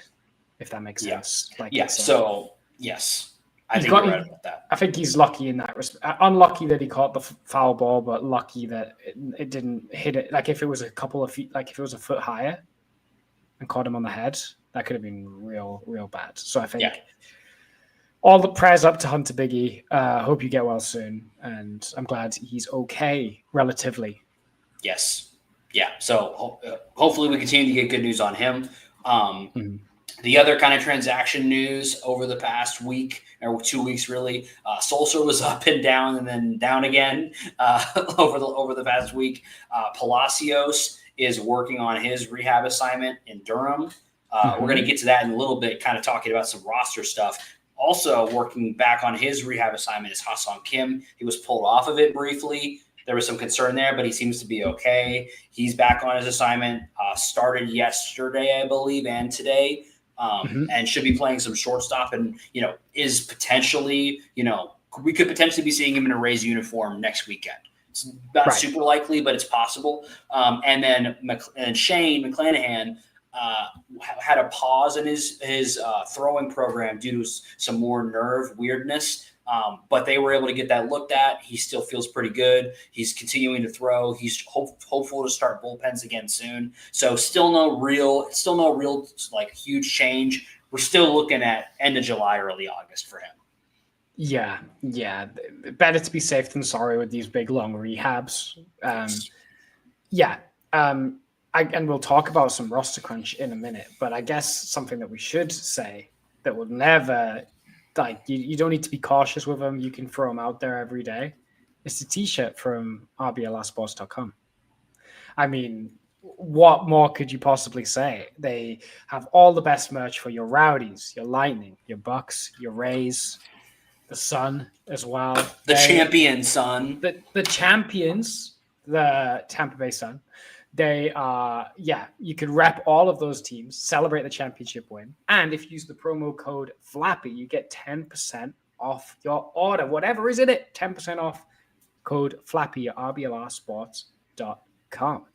if that makes sense. So yes, I think you're right about that. I think he's lucky in that respect. Unlucky that he caught the foul ball, but lucky that it didn't hit it. Like if it was a couple of feet, like if it was a foot higher and caught him on the head, that could have been real bad. So I think all the prayers up to Hunter Biggie. Hope you get well soon, and I'm glad he's okay relatively. Yes. Yeah. So hopefully we continue to get good news on him. The other kind of transaction news over the past week or 2 weeks, really, Sulcer was up and down and then down again over the past week. Palacios is working on his rehab assignment in Durham. We're going to get to that in a little bit, kind of talking about some roster stuff. Also working back on his rehab assignment is Hassan Kim. He was pulled off of it briefly. There was some concern there, but he seems to be okay. He's back on his assignment. Started yesterday, I believe, and today. And should be playing some shortstop and, is potentially, we could potentially be seeing him in a Rays uniform next weekend. It's not super likely, but it's possible. And then Shane McClanahan had a pause in his throwing program due to some more nerve weirdness. But they were able to get that looked at. He still feels pretty good. He's continuing to throw. He's hopeful to start bullpens again soon. So still no real like huge change. We're still looking at end of July, early August for him. Yeah. Better to be safe than sorry with these big long rehabs. And we'll talk about some roster crunch in a minute. But I guess something that we should say that will never. Like you don't need to be cautious with them. You can throw them out there every day. It's a T-shirt from RBLRsports.com. I mean, what more could you possibly say? They have all the best merch for your Rowdies, your Lightning, your Bucks, your Rays, the Sun as well. The champion Sun. The champions, the Tampa Bay Sun. They are, you can rep all of those teams, celebrate the championship win. And if you use the promo code FLAPPY, you get 10% off your order. Whatever is in it, 10% off code FLAPPY at RBLRsports.com.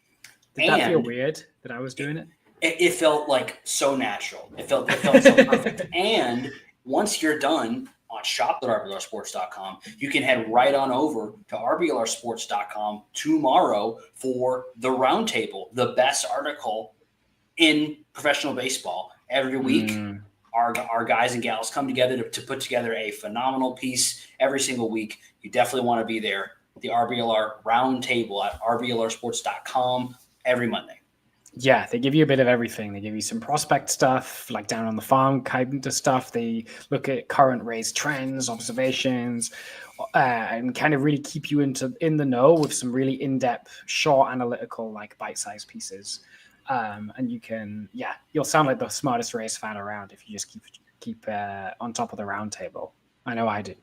Did that feel weird that I was doing it? It felt like so natural. It felt so perfect. And once you're done on shop.rblrsports.com, you can head right on over to rblrsports.com tomorrow for the Roundtable, the best article in professional baseball. Every week, our guys and gals come together to put together a phenomenal piece every single week. You definitely want to be there. The RBLR Roundtable at rblrsports.com every Monday. Yeah, they give you a bit of everything. They give you some prospect stuff, like down on the farm kind of stuff. They look at current Rays trends, observations, and kind of really keep you in the know with some really in-depth, short, analytical, like bite-sized pieces. And you can, you'll sound like the smartest Rays fan around if you just keep on top of the Roundtable. I know I do.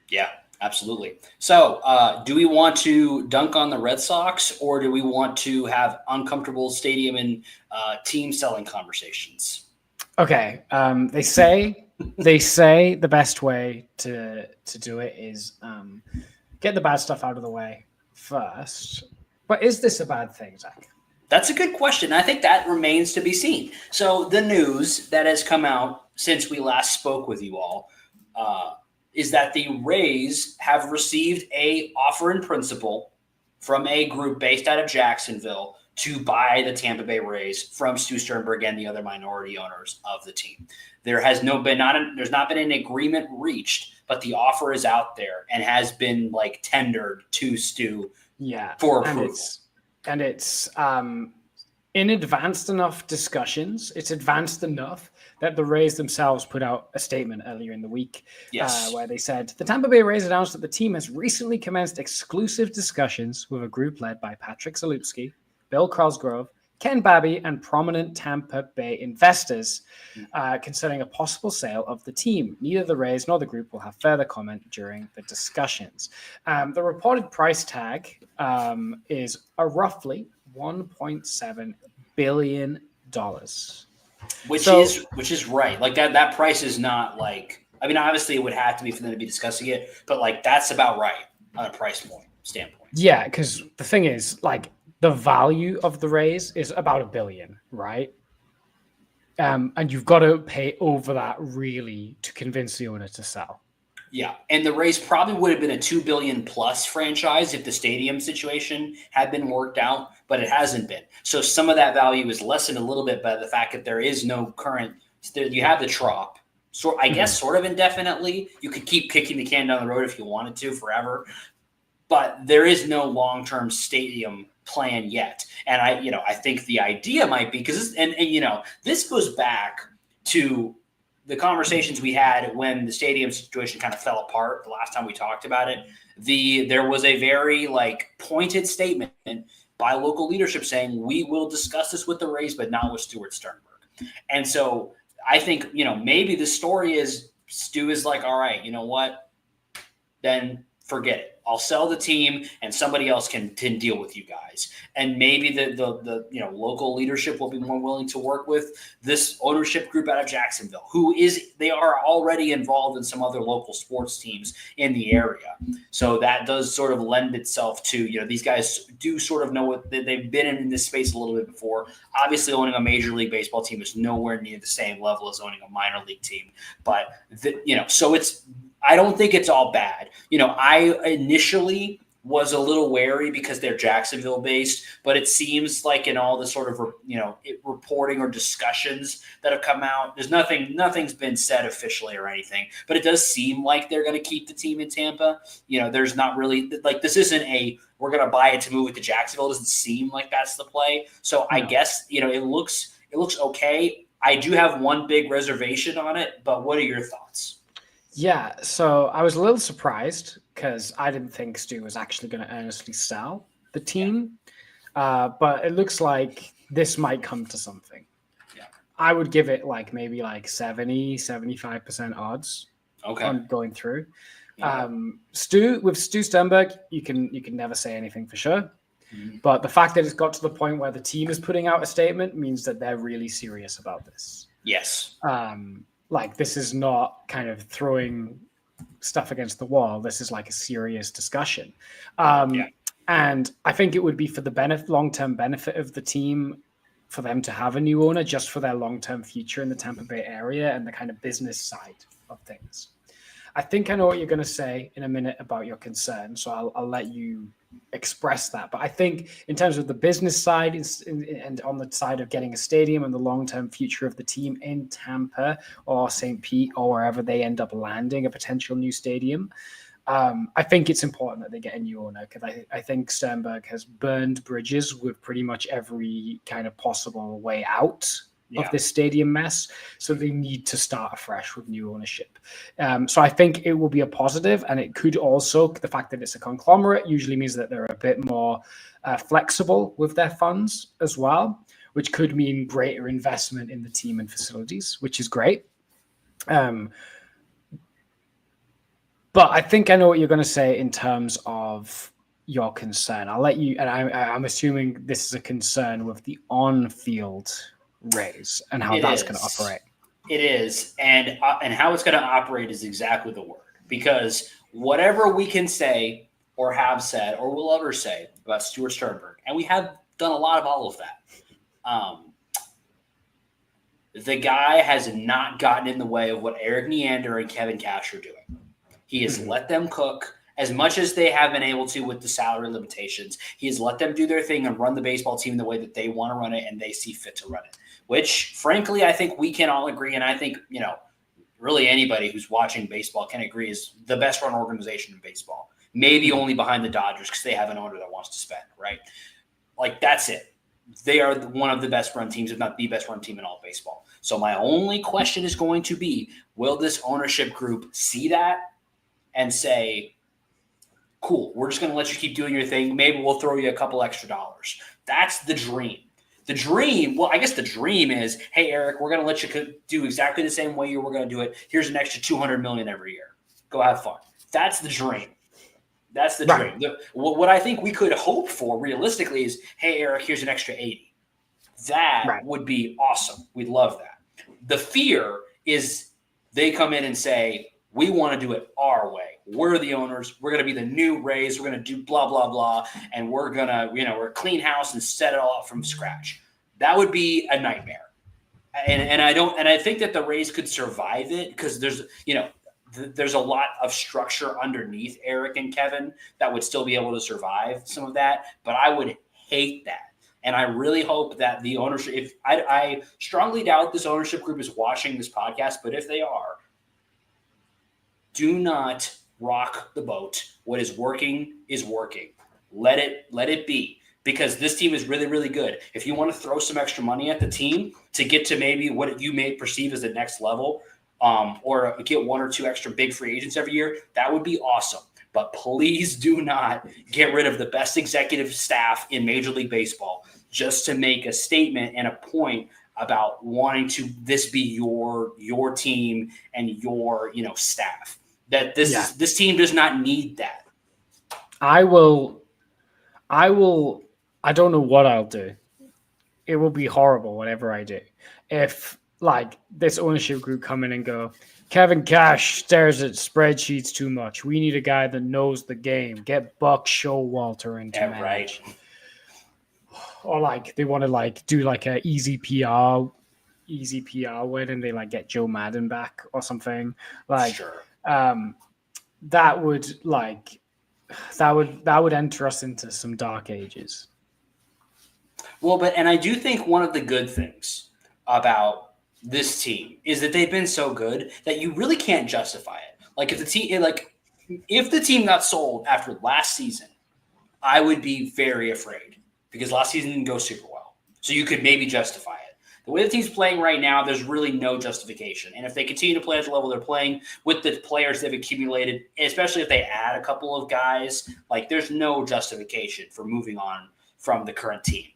Yeah. Absolutely. So do we want to dunk on the Red Sox, or do we want to have uncomfortable stadium and team selling conversations? Okay. They say the best way to do it is get the bad stuff out of the way first. But is this a bad thing, Zach? That's a good question. I think that remains to be seen. So the news that has come out since we last spoke with you all is that the Rays have received a offer in principle from a group based out of Jacksonville to buy the Tampa Bay Rays from Stu Sternberg and the other minority owners of the team. There's not been an agreement reached, but the offer is out there and has been like tendered to Stu for approval. And it's in advanced enough discussions. It's advanced enough that the Rays themselves put out a statement earlier in the week where they said, the Tampa Bay Rays announced that the team has recently commenced exclusive discussions with a group led by Patrick Zalewski, Bill Cosgrove, Ken Babby, and prominent Tampa Bay investors concerning a possible sale of the team. Neither the Rays nor the group will have further comment during the discussions. The reported price tag is a roughly $1.7 billion. Which is right. Like that price is not like, I mean, obviously it would have to be for them to be discussing it, but like that's about right on a price point standpoint. Yeah, because the thing is, like, the value of the Rays is about $1 billion, right? And you've got to pay over that really to convince the owner to sell. Yeah, and the Rays probably would have been a $2 billion plus franchise if the stadium situation had been worked out, but it hasn't been. So some of that value is lessened a little bit by the fact that there is no current. You have the Trop, so I guess sort of indefinitely. You could keep kicking the can down the road if you wanted to forever, but there is no long-term stadium plan yet. And I think the idea might be because this goes back to the conversations we had when the stadium situation kind of fell apart the last time we talked about it. There was a very pointed statement by local leadership saying we will discuss this with the Rays, but not with Stuart Sternberg. And so I think maybe the story is Stu is like, all right, you know what? Then forget it. I'll sell the team, and somebody else can deal with you guys. And maybe the local leadership will be more willing to work with this ownership group out of Jacksonville, they are already involved in some other local sports teams in the area. So that does sort of lend itself to these guys do sort of know what they've been in this space a little bit before. Obviously, owning a Major League Baseball team is nowhere near the same level as owning a minor league team, but so it's. I don't think it's all bad. I initially was a little wary because they're Jacksonville based, but it seems like in all the sort of, reporting or discussions that have come out, nothing's been said officially or anything, but it does seem like they're going to keep the team in Tampa. There's not really this isn't we're going to buy it to move it to Jacksonville. It doesn't seem like that's the play. So no. I guess, it looks okay. I do have one big reservation on it, but what are your thoughts? Yeah, so I was a little surprised because I didn't think Stu was actually going to earnestly sell the team. But it looks like this might come to something. Yeah. I would give it maybe 70, 75% odds on going through. Yeah. With Stu Sternberg, you can never say anything for sure. Mm-hmm. But the fact that it's got to the point where the team is putting out a statement means that they're really serious about this. Yes. This is not kind of throwing stuff against the wall. This is a serious discussion. And I think it would be for the long-term benefit of the team for them to have a new owner just for their long-term future in the Tampa Bay area and the kind of business side of things. I think I know what you're going to say in a minute about your concern, so I'll let you express that. But I think in terms of the business side and on the side of getting a stadium and the long-term future of the team in Tampa or St. Pete or wherever they end up landing a potential new stadium, I think it's important that they get a new owner because I think Sternberg has burned bridges with pretty much every kind of possible way out of this stadium mess. So they need to start afresh with new ownership. So I think it will be a positive, and it could also, the fact that it's a conglomerate usually means that they're a bit more flexible with their funds as well, which could mean greater investment in the team and facilities, which is great. But I think I know what you're going to say in terms of your concern. I'll let you, and I'm assuming this is a concern with the on-field Rays and how that's going to operate. It is, and how it's going to operate is exactly the word. Because whatever we can say or have said or will ever say about Stuart Sternberg, and we have done a lot of all of that, the guy has not gotten in the way of what Erik Neander and Kevin Cash are doing. He has let them cook as much as they have been able to with the salary limitations. He has let them do their thing and run the baseball team the way that they want to run it and they see fit to run it, which, frankly, I think we can all agree, and I think, really anybody who's watching baseball can agree is the best run organization in baseball. Maybe only behind the Dodgers because they have an owner that wants to spend, right? That's it. They are one of the best run teams, if not the best run team in all of baseball. So my only question is going to be, will this ownership group see that and say, cool, we're just going to let you keep doing your thing. Maybe we'll throw you a couple extra dollars. That's the dream. The dream is, hey, Erik, we're going to let you do exactly the same way you were going to do it. Here's an extra $200 million every year. Go have fun. That's the dream. That's the dream. What I think we could hope for realistically is, hey, Erik, here's an extra 80. That would be awesome. We'd love that. The fear is they come in and say, we want to do it our way. We're the owners. We're going to be the new Rays. We're going to do blah, blah, blah. And we're going to, we're clean house and set it all up from scratch. That would be a nightmare. And I think that the Rays could survive it because there's, there's a lot of structure underneath Eric and Kevin that would still be able to survive some of that. But I would hate that. And I really hope that the ownership, if I strongly doubt this ownership group is watching this podcast, but if they are, do not rock the boat. What is working is working. Let it be, because this team is really, really good. If you want to throw some extra money at the team to get to maybe what you may perceive as the next level, or get one or two extra big free agents every year, that would be awesome. But please do not get rid of the best executive staff in Major League Baseball just to make a statement and a point about wanting to this be your team and your staff. That this team does not need that. I don't know what I'll do. It will be horrible whatever I do. If like this ownership group come in and go, Kevin Cash stares at spreadsheets too much. We need a guy that knows the game. Get Buck Showalter into manage. Right. Or like they want to like do like a easy PR win, and they like get Joe Madden back or something. Like Sure. that would enter us into some dark ages. Well, and I do think one of the good things about this team is that they've been so good that you really can't justify it. Like if the team got sold after last season, I would be very afraid because last season didn't go super well. So you could maybe justify it. The way the team's playing right now, there's really no justification. And if they continue to play at the level they're playing with the players they've accumulated, especially if they add a couple of guys, like there's no justification for moving on from the current team.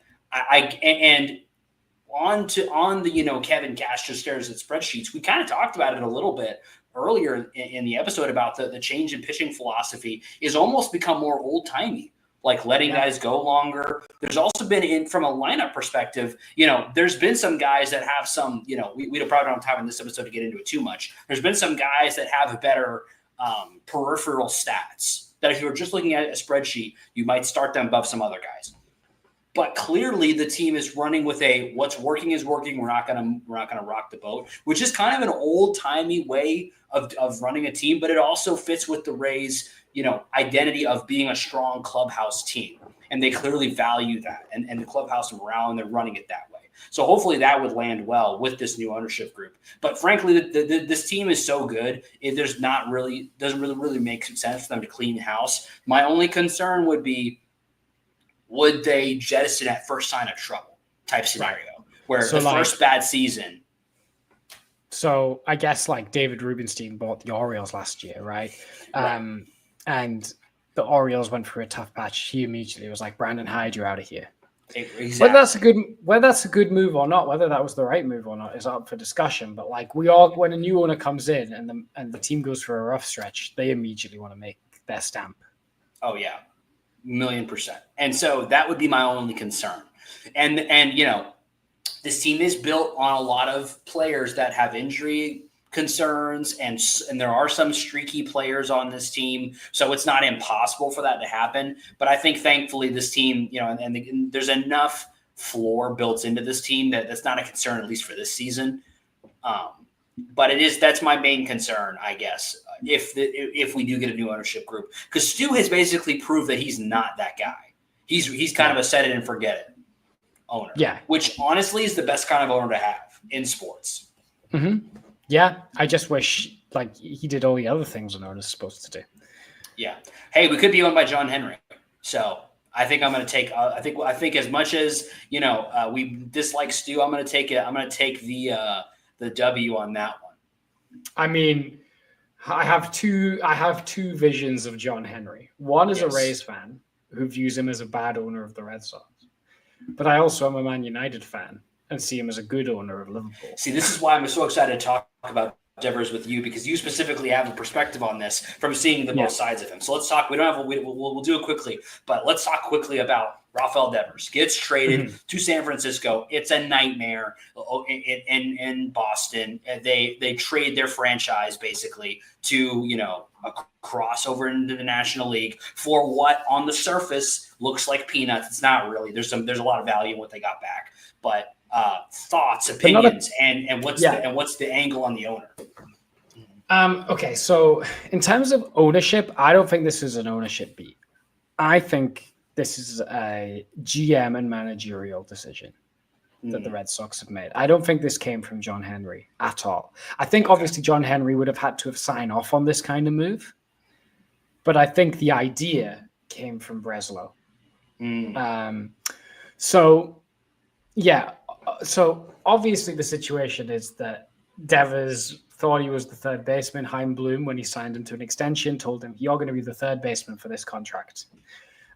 On the Kevin Cash just stares at spreadsheets. We kind of talked about it a little bit earlier in the episode about the change in pitching philosophy is almost become more old timey, like letting guys go longer. There's also been from a lineup perspective, there's been some guys that have some, we don't probably don't have time in this episode to get into it too much. There's been some guys that have better peripheral stats that if you were just looking at a spreadsheet, you might start them above some other guys. But clearly, the team is running with what's working is working. We're not gonna rock the boat, which is kind of an old timey way of running a team. But it also fits with the Rays, identity of being a strong clubhouse team, and they clearly value that and the clubhouse morale, and they're running it that way. So hopefully that would land well with this new ownership group. But frankly, this team is so good, doesn't really make sense for them to clean house. My only concern would be, would they jettison at first sign of trouble type scenario where first bad season? So I guess like David Rubenstein bought the Orioles last year, right? And the Orioles went through a tough patch. He immediately was like, Brandon Hyde, you're out of here. Exactly. Whether that's a good move or not, whether that was the right move or not is up for discussion. But like when a new owner comes in and the team goes for a rough stretch, they immediately want to make their stamp. Oh yeah. 1,000,000%. And so that would be my only concern. And this team is built on a lot of players that have injury concerns, and there are some streaky players on this team. So it's not impossible for that to happen. But I think thankfully this team, and there's enough floor built into this team that's not a concern, at least for this season. But that's my main concern, I guess, if we do get a new ownership group, because Stu has basically proved that he's not that guy. He's kind of a set it and forget it owner. Yeah, which honestly is the best kind of owner to have in sports. Mm-hmm. Yeah, I just wish like he did all the other things an owner's supposed to do. Yeah. Hey, we could be owned by John Henry, so I think I'm going to take. I think as much as we dislike Stu, I'm going to take it. I'm going to take the W on that one. I mean, I have two visions of John Henry. One is a Rays fan who views him as a bad owner of the Red Sox. But I also am a Man United fan and see him as a good owner of Liverpool. See, this is why I'm so excited to talk about Devers with you, because you specifically have a perspective on this from seeing both sides of him. So let's talk. We'll do it quickly, but let's talk quickly about Rafael Devers. Gets traded to San Francisco. It's a nightmare in Boston. They trade their franchise basically to a crossover into the National League for what on the surface looks like peanuts. It's not really. There's a lot of value in what they got back, but thoughts, opinions, and what's the angle on the owner? Okay, so in terms of ownership, I don't think this is an ownership beat. I think this is a GM and managerial decision that the Red Sox have made. I don't think this came from John Henry at all. I think obviously John Henry would have had to have signed off on this kind of move, but I think the idea came from Breslow. So obviously the situation is that Devers thought he was the third baseman. Chaim Bloom, when he signed him to an extension, told him, you're going to be the third baseman for this contract.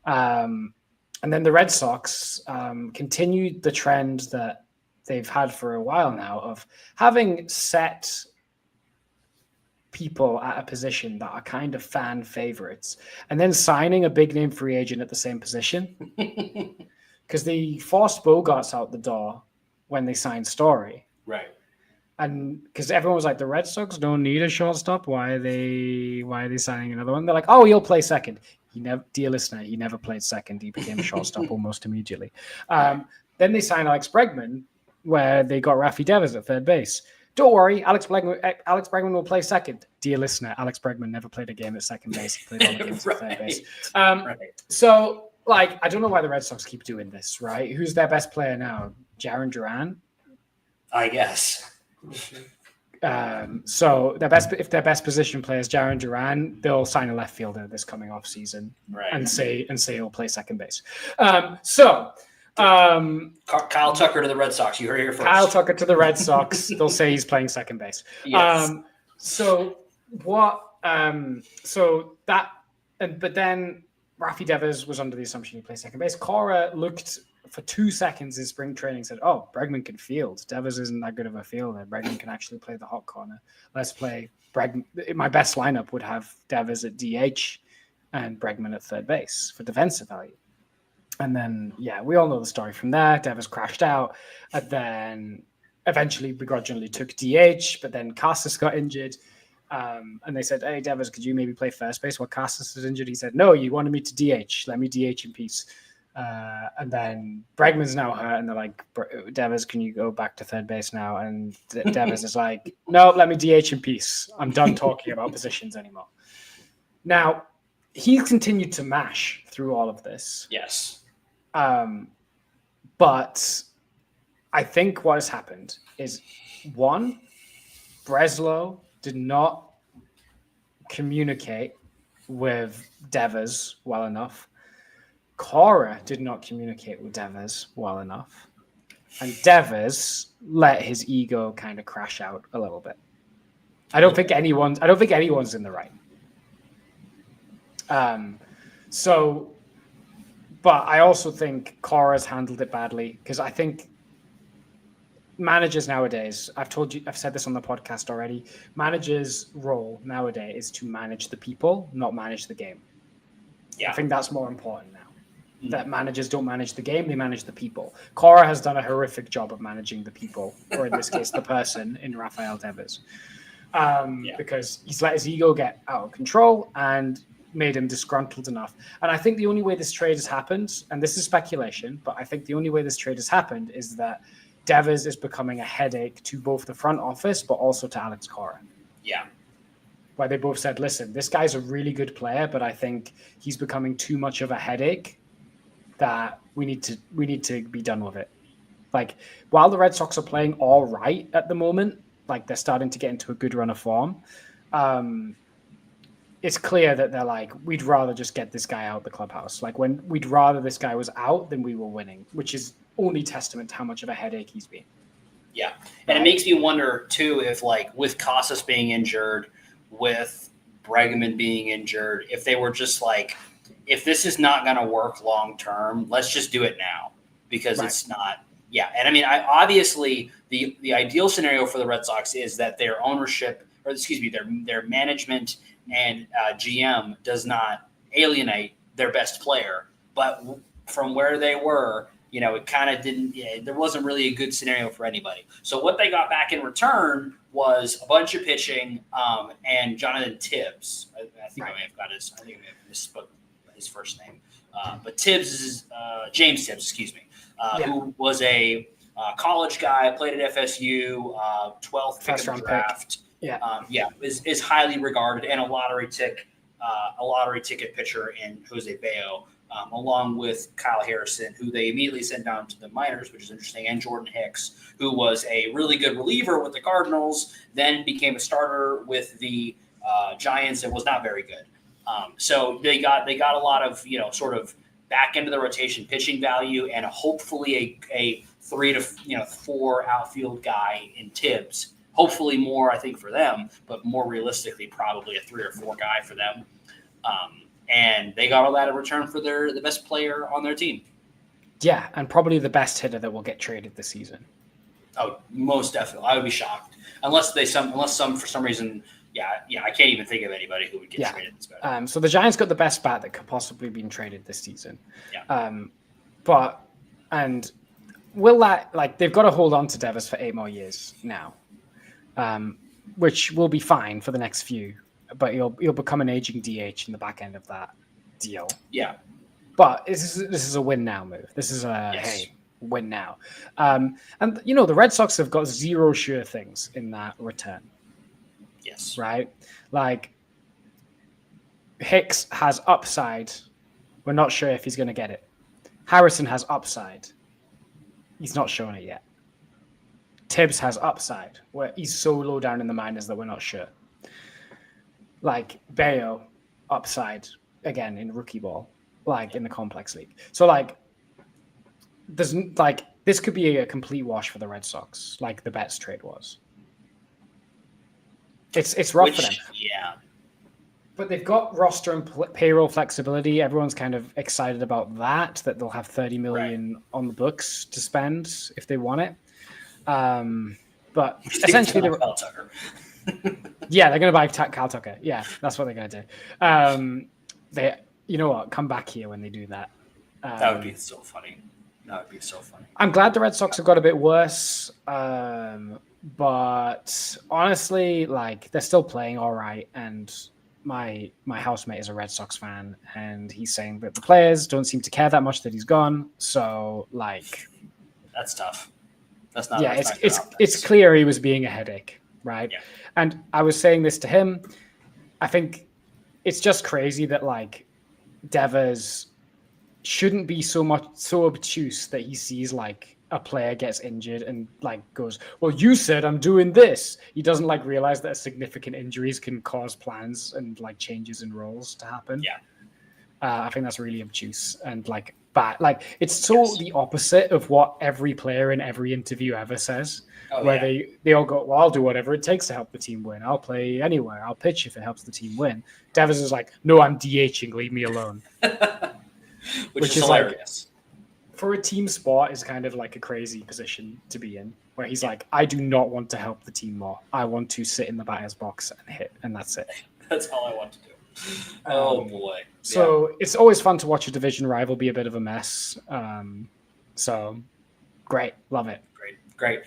And then the Red Sox continued the trend that they've had for a while now of having set people at a position that are kind of fan favorites and then signing a big name free agent at the same position. Because they forced Bogarts out the door when they signed Story. Right. And because everyone was like, the Red Sox don't need a shortstop. Why are they signing another one? They're like, oh, he'll play second. Dear listener, he never played second. He became a shortstop almost immediately. Then they signed Alex Bregman, where they got Rafi Devers at third base. Don't worry, Alex Bregman will play second. Dear listener, Alex Bregman never played a game at second base. He played all the games at third base. So, I don't know why the Red Sox keep doing this, right? Who's their best player now? Jarren Duran? I guess. So if their best position player is Jarren Duran, they'll sign a left fielder this coming off season, and say he'll play second base. Kyle Tucker to the Red Sox. You heard it here first. Kyle Tucker to the Red Sox. They'll say he's playing second base. Yes. But then Rafi Devers was under the assumption he plays second base. Cora looked for 2 seconds in spring training, said, oh, Bregman can field. Devers isn't that good of a fielder. Bregman can actually play the hot corner. Let's play Bregman. My best lineup would have Devers at DH and Bregman at third base for defensive value. And then, we all know the story from there. Devers crashed out and then eventually begrudgingly took DH, but then Casas got injured. And they said, hey, Devers, could you maybe play first base while Casas is injured? He said, no, you wanted me to DH. Let me DH in peace. And then Bregman's now hurt, and they're like, Devers, can you go back to third base now? And Devers is like, no, let me DH in peace. I'm done talking about positions anymore. Now, he continued to mash through all of this. Yes. But I think what has happened is, one, Breslow did not communicate with Devers well enough. Cora did not communicate with Devers well enough. And Devers let his ego kind of crash out a little bit. I don't think anyone's in the right. But I also think Cora's handled it badly, because I think managers nowadays, I've said this on the podcast already, managers' role nowadays is to manage the people, not manage the game. Yeah. I think that's more important now. That managers don't manage the game, they manage the people. Cora has done a horrific job of managing the people, or in this case, the person in Rafael Devers. Because he's let his ego get out of control and made him disgruntled enough. And I think the only way this trade has happened, and this is speculation, but I think the only way this trade has happened is that Devers is becoming a headache to both the front office, but also to Alex Cora. Yeah. Where they both said, listen, this guy's a really good player, but I think he's becoming too much of a headache that we need to be done with it. Like, while the Red Sox are playing all right at the moment, like they're starting to get into a good run of form, it's clear that they're like, we'd rather just get this guy out the clubhouse. Like, when we'd rather this guy was out than we were winning, which is only testament to how much of a headache he's been. Yeah. And it makes me wonder too, if like with Casas being injured, with Bregman being injured, if they were just like, if this is not going to work long term, let's just do it now, because it's not. Yeah. And I mean, obviously the ideal scenario for the Red Sox is that their ownership, or excuse me, their management and GM does not alienate their best player. But from where they were, it kind of didn't. There wasn't really a good scenario for anybody. So what they got back in return was a bunch of pitching and Jonathan Tibbs. I think I may have got his. I think I may have misspoke his first name, but Tibbs is James Tibbs. Excuse me, who was a college guy, played at FSU, 12th pick in the draft. is highly regarded, and a lottery ticket pitcher in Jose Bayo, along with Kyle Harrison, who they immediately sent down to the minors, which is interesting, and Jordan Hicks, who was a really good reliever with the Cardinals, then became a starter with the Giants and was not very good. So they got a lot of sort of back into the rotation pitching value, and hopefully a 3 to 4 outfield guy in Tibbs. Hopefully more, I think, for them, but more realistically, probably a 3 or 4 guy for them. And they got all that in return for the best player on their team. Yeah, and probably the best hitter that will get traded this season. Oh, most definitely. I would be shocked unless some for some reason. I can't even think of anybody who would get traded this better. So the Giants got the best bat that could possibly be traded this season. Yeah. Will that they've got to hold on to Devers for 8 more years now, which will be fine for the next few. But he'll become an aging DH in the back end of that deal. Yeah. But this is a win now move. This is win now. And the Red Sox have got 0 sure things in that return. Yes. Right? Like Hicks has upside. We're not sure if he's going to get it. Harrison has upside. He's not showing it yet. Tibbs has upside, where he's so low down in the minors that we're not sure. Like Bayo, upside again in rookie ball, in the complex league. So this could be a complete wash for the Red Sox, like the Betts trade was. It's rough for them. Yeah. But they've got roster and payroll flexibility. Everyone's kind of excited about that they'll have $30 million on the books to spend if they want it. But essentially, they're going to buy Cal Tucker. Yeah, that's what they're going to do. Come back here when they do that. That would be so funny. I'm glad the Red Sox have got a bit worse. But honestly, they're still playing all right. And my housemate is a Red Sox fan, and he's saying that the players don't seem to care that much that he's gone. So that's tough. That's not. Yeah, it's clear he was being a headache, right? Yeah. And I was saying this to him. I think it's just crazy that Devers shouldn't be so obtuse that he sees a player gets injured and goes, well, you said I'm doing this. He doesn't realize that significant injuries can cause plans and changes in roles to happen. Yeah. I think that's really obtuse and bad. It's so the opposite of what every player in every interview ever says, they all go, well, I'll do whatever it takes to help the team win. I'll play anywhere. I'll pitch if it helps the team win. Devers is no, I'm DHing. Leave me alone. which is hilarious. For a team sport is kind of a crazy position to be in, where he's I do not want to help the team more. I want to sit in the batter's box and hit, and that's it. That's all I want to do. Oh boy. So it's always fun to watch a division rival be a bit of a mess. So great. Love it. Great.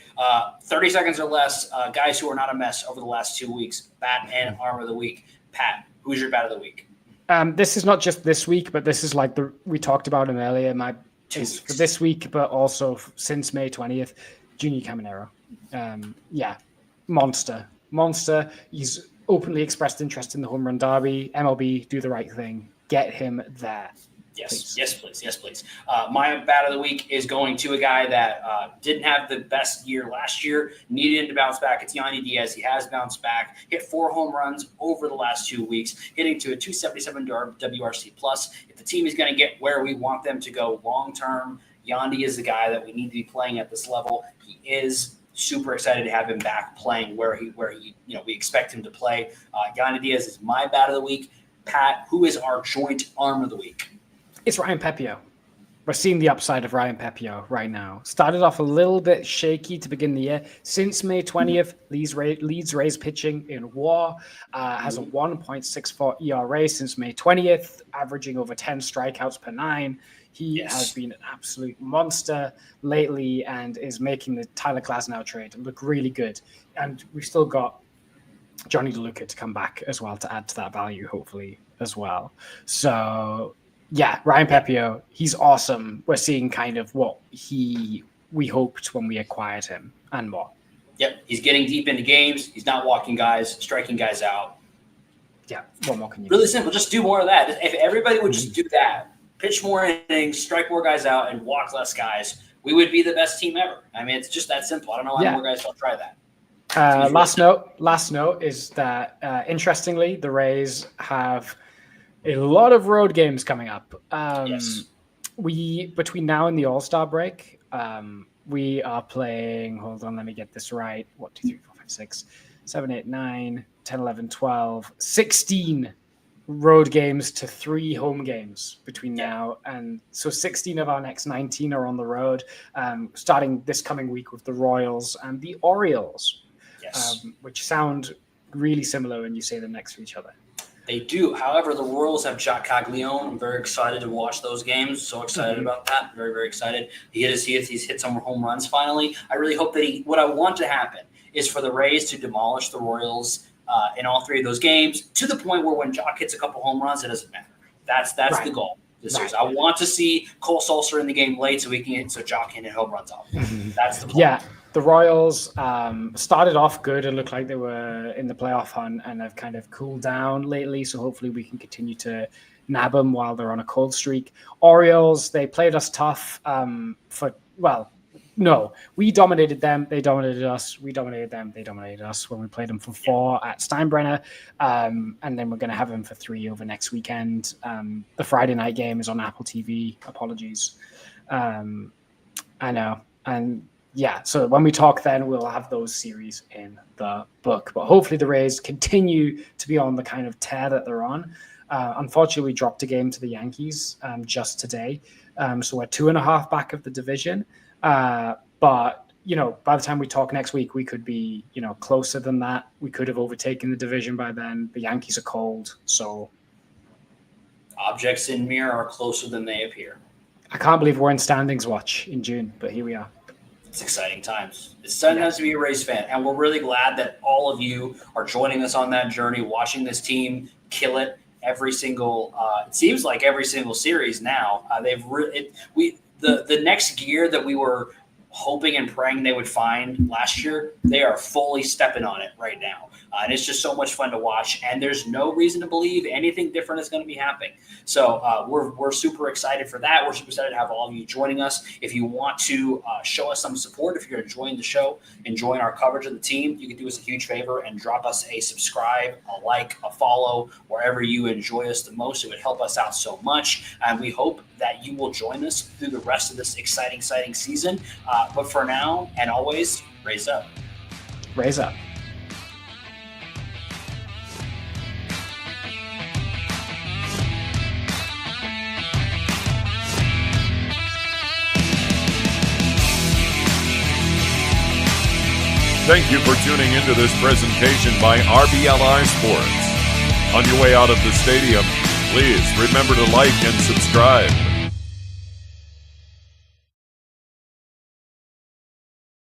30 seconds or less. Guys who are not a mess over the last 2 weeks. Bat and arm of the week. Pat, who's your bat of the week? This is not just this week, but this is we talked about him earlier. Is for this week, but also since May 20th, Junior Caminero. Monster. He's openly expressed interest in the home run derby. MLB, do the right thing. Get him there. Yes, please. My bat of the week is going to a guy that didn't have the best year last year, needed him to bounce back. It's Yandy Diaz. He has bounced back, hit 4 home runs over the last 2 weeks, hitting to a 277 WRC plus. If the team is going to get where we want them to go long term, Yandy is the guy that we need to be playing at this level. He is. Super excited to have him back playing where he we expect him to play. Yandy Diaz is my bat of the week. Pat, who is our joint arm of the week? It's Ryan Pepiot. We're seeing the upside of Ryan Pepiot right now. Started off a little bit shaky to begin the year. Since May 20th, leads Rays pitching in WAR. Has a 1.64 ERA since May 20th, averaging over 10 strikeouts per 9. He has been an absolute monster lately and is making the Tyler Glasnow trade look really good. And we've still got Johnny DeLuca to come back as well to add to that value, hopefully, as well. So, yeah, Ryan Pepiot, he's awesome. We're seeing kind of what we hoped when we acquired him and more. Yep, he's getting deep into games. He's not walking guys, striking guys out. Yeah, what more can you Really simple. Just do more of that. If everybody would just do that, pitch more innings, strike more guys out, and walk less guys, we would be the best team ever. I mean, it's just that simple. I don't know why more guys don't try that. Last note is that interestingly, the Rays have a lot of road games coming up. Yes. We between now and the All-Star break, we are playing. Hold on, let me get this right. 1, 2, 3, 4, 5, 6, 7, 8, 9, 10, 11, 12, 16 road games to 3 home games between now and so 16 of our next 19 are on the road. Starting this coming week with the Royals and the Orioles. Yes. Which sound really similar when you say them next to each other. They do. However, the Royals have Jack Caglione. I'm very excited to watch those games. So excited about that. Very, very excited. He's hit some home runs finally. I really hope that what I want to happen is for the Rays to demolish the Royals in all 3 of those games to the point where when Jock hits a couple home runs, it doesn't matter. That's the goal this series. I want to see Cole Sulser in the game late so Jock can hit home runs off. That's the plan. Yeah. The Royals started off good and looked like they were in the playoff hunt and have kind of cooled down lately. So hopefully we can continue to nab them while they're on a cold streak. Orioles, they played us tough we dominated them. They dominated us. We dominated them. They dominated us when we played them for 4 at Steinbrenner. And then we're going to have them for 3 over next weekend. The Friday night game is on Apple TV. Apologies. I know. And yeah, so when we talk then, we'll have those series in the book. But hopefully the Rays continue to be on the kind of tear that they're on. Unfortunately, we dropped a game to the Yankees just today. So we're 2.5 back of the division. But, by the time we talk next week, we could be, closer than that. We could have overtaken the division by then. The Yankees are cold. So objects in mirror are closer than they appear. I can't believe we're in standings watch in June, but here we are. It's exciting times. It's sometimes to be a Rays fan, and we're really glad that all of you are joining us on that journey, watching this team kill it every single. It seems like every single series now. The next gear that we were hoping and praying they would find last year, they are fully stepping on it right now. And it's just so much fun to watch. And there's no reason to believe anything different is going to be happening. So we're super excited for that. We're super excited to have all of you joining us. If you want to show us some support, if you're enjoying the show, enjoying our coverage of the team, you can do us a huge favor and drop us a subscribe, a like, a follow, wherever you enjoy us the most. It would help us out so much. And we hope that you will join us through the rest of this exciting season. But for now, and always, Raise up. Raise up. Thank you for tuning into this presentation by RBLR Sports. On your way out of the stadium, please remember to like and subscribe.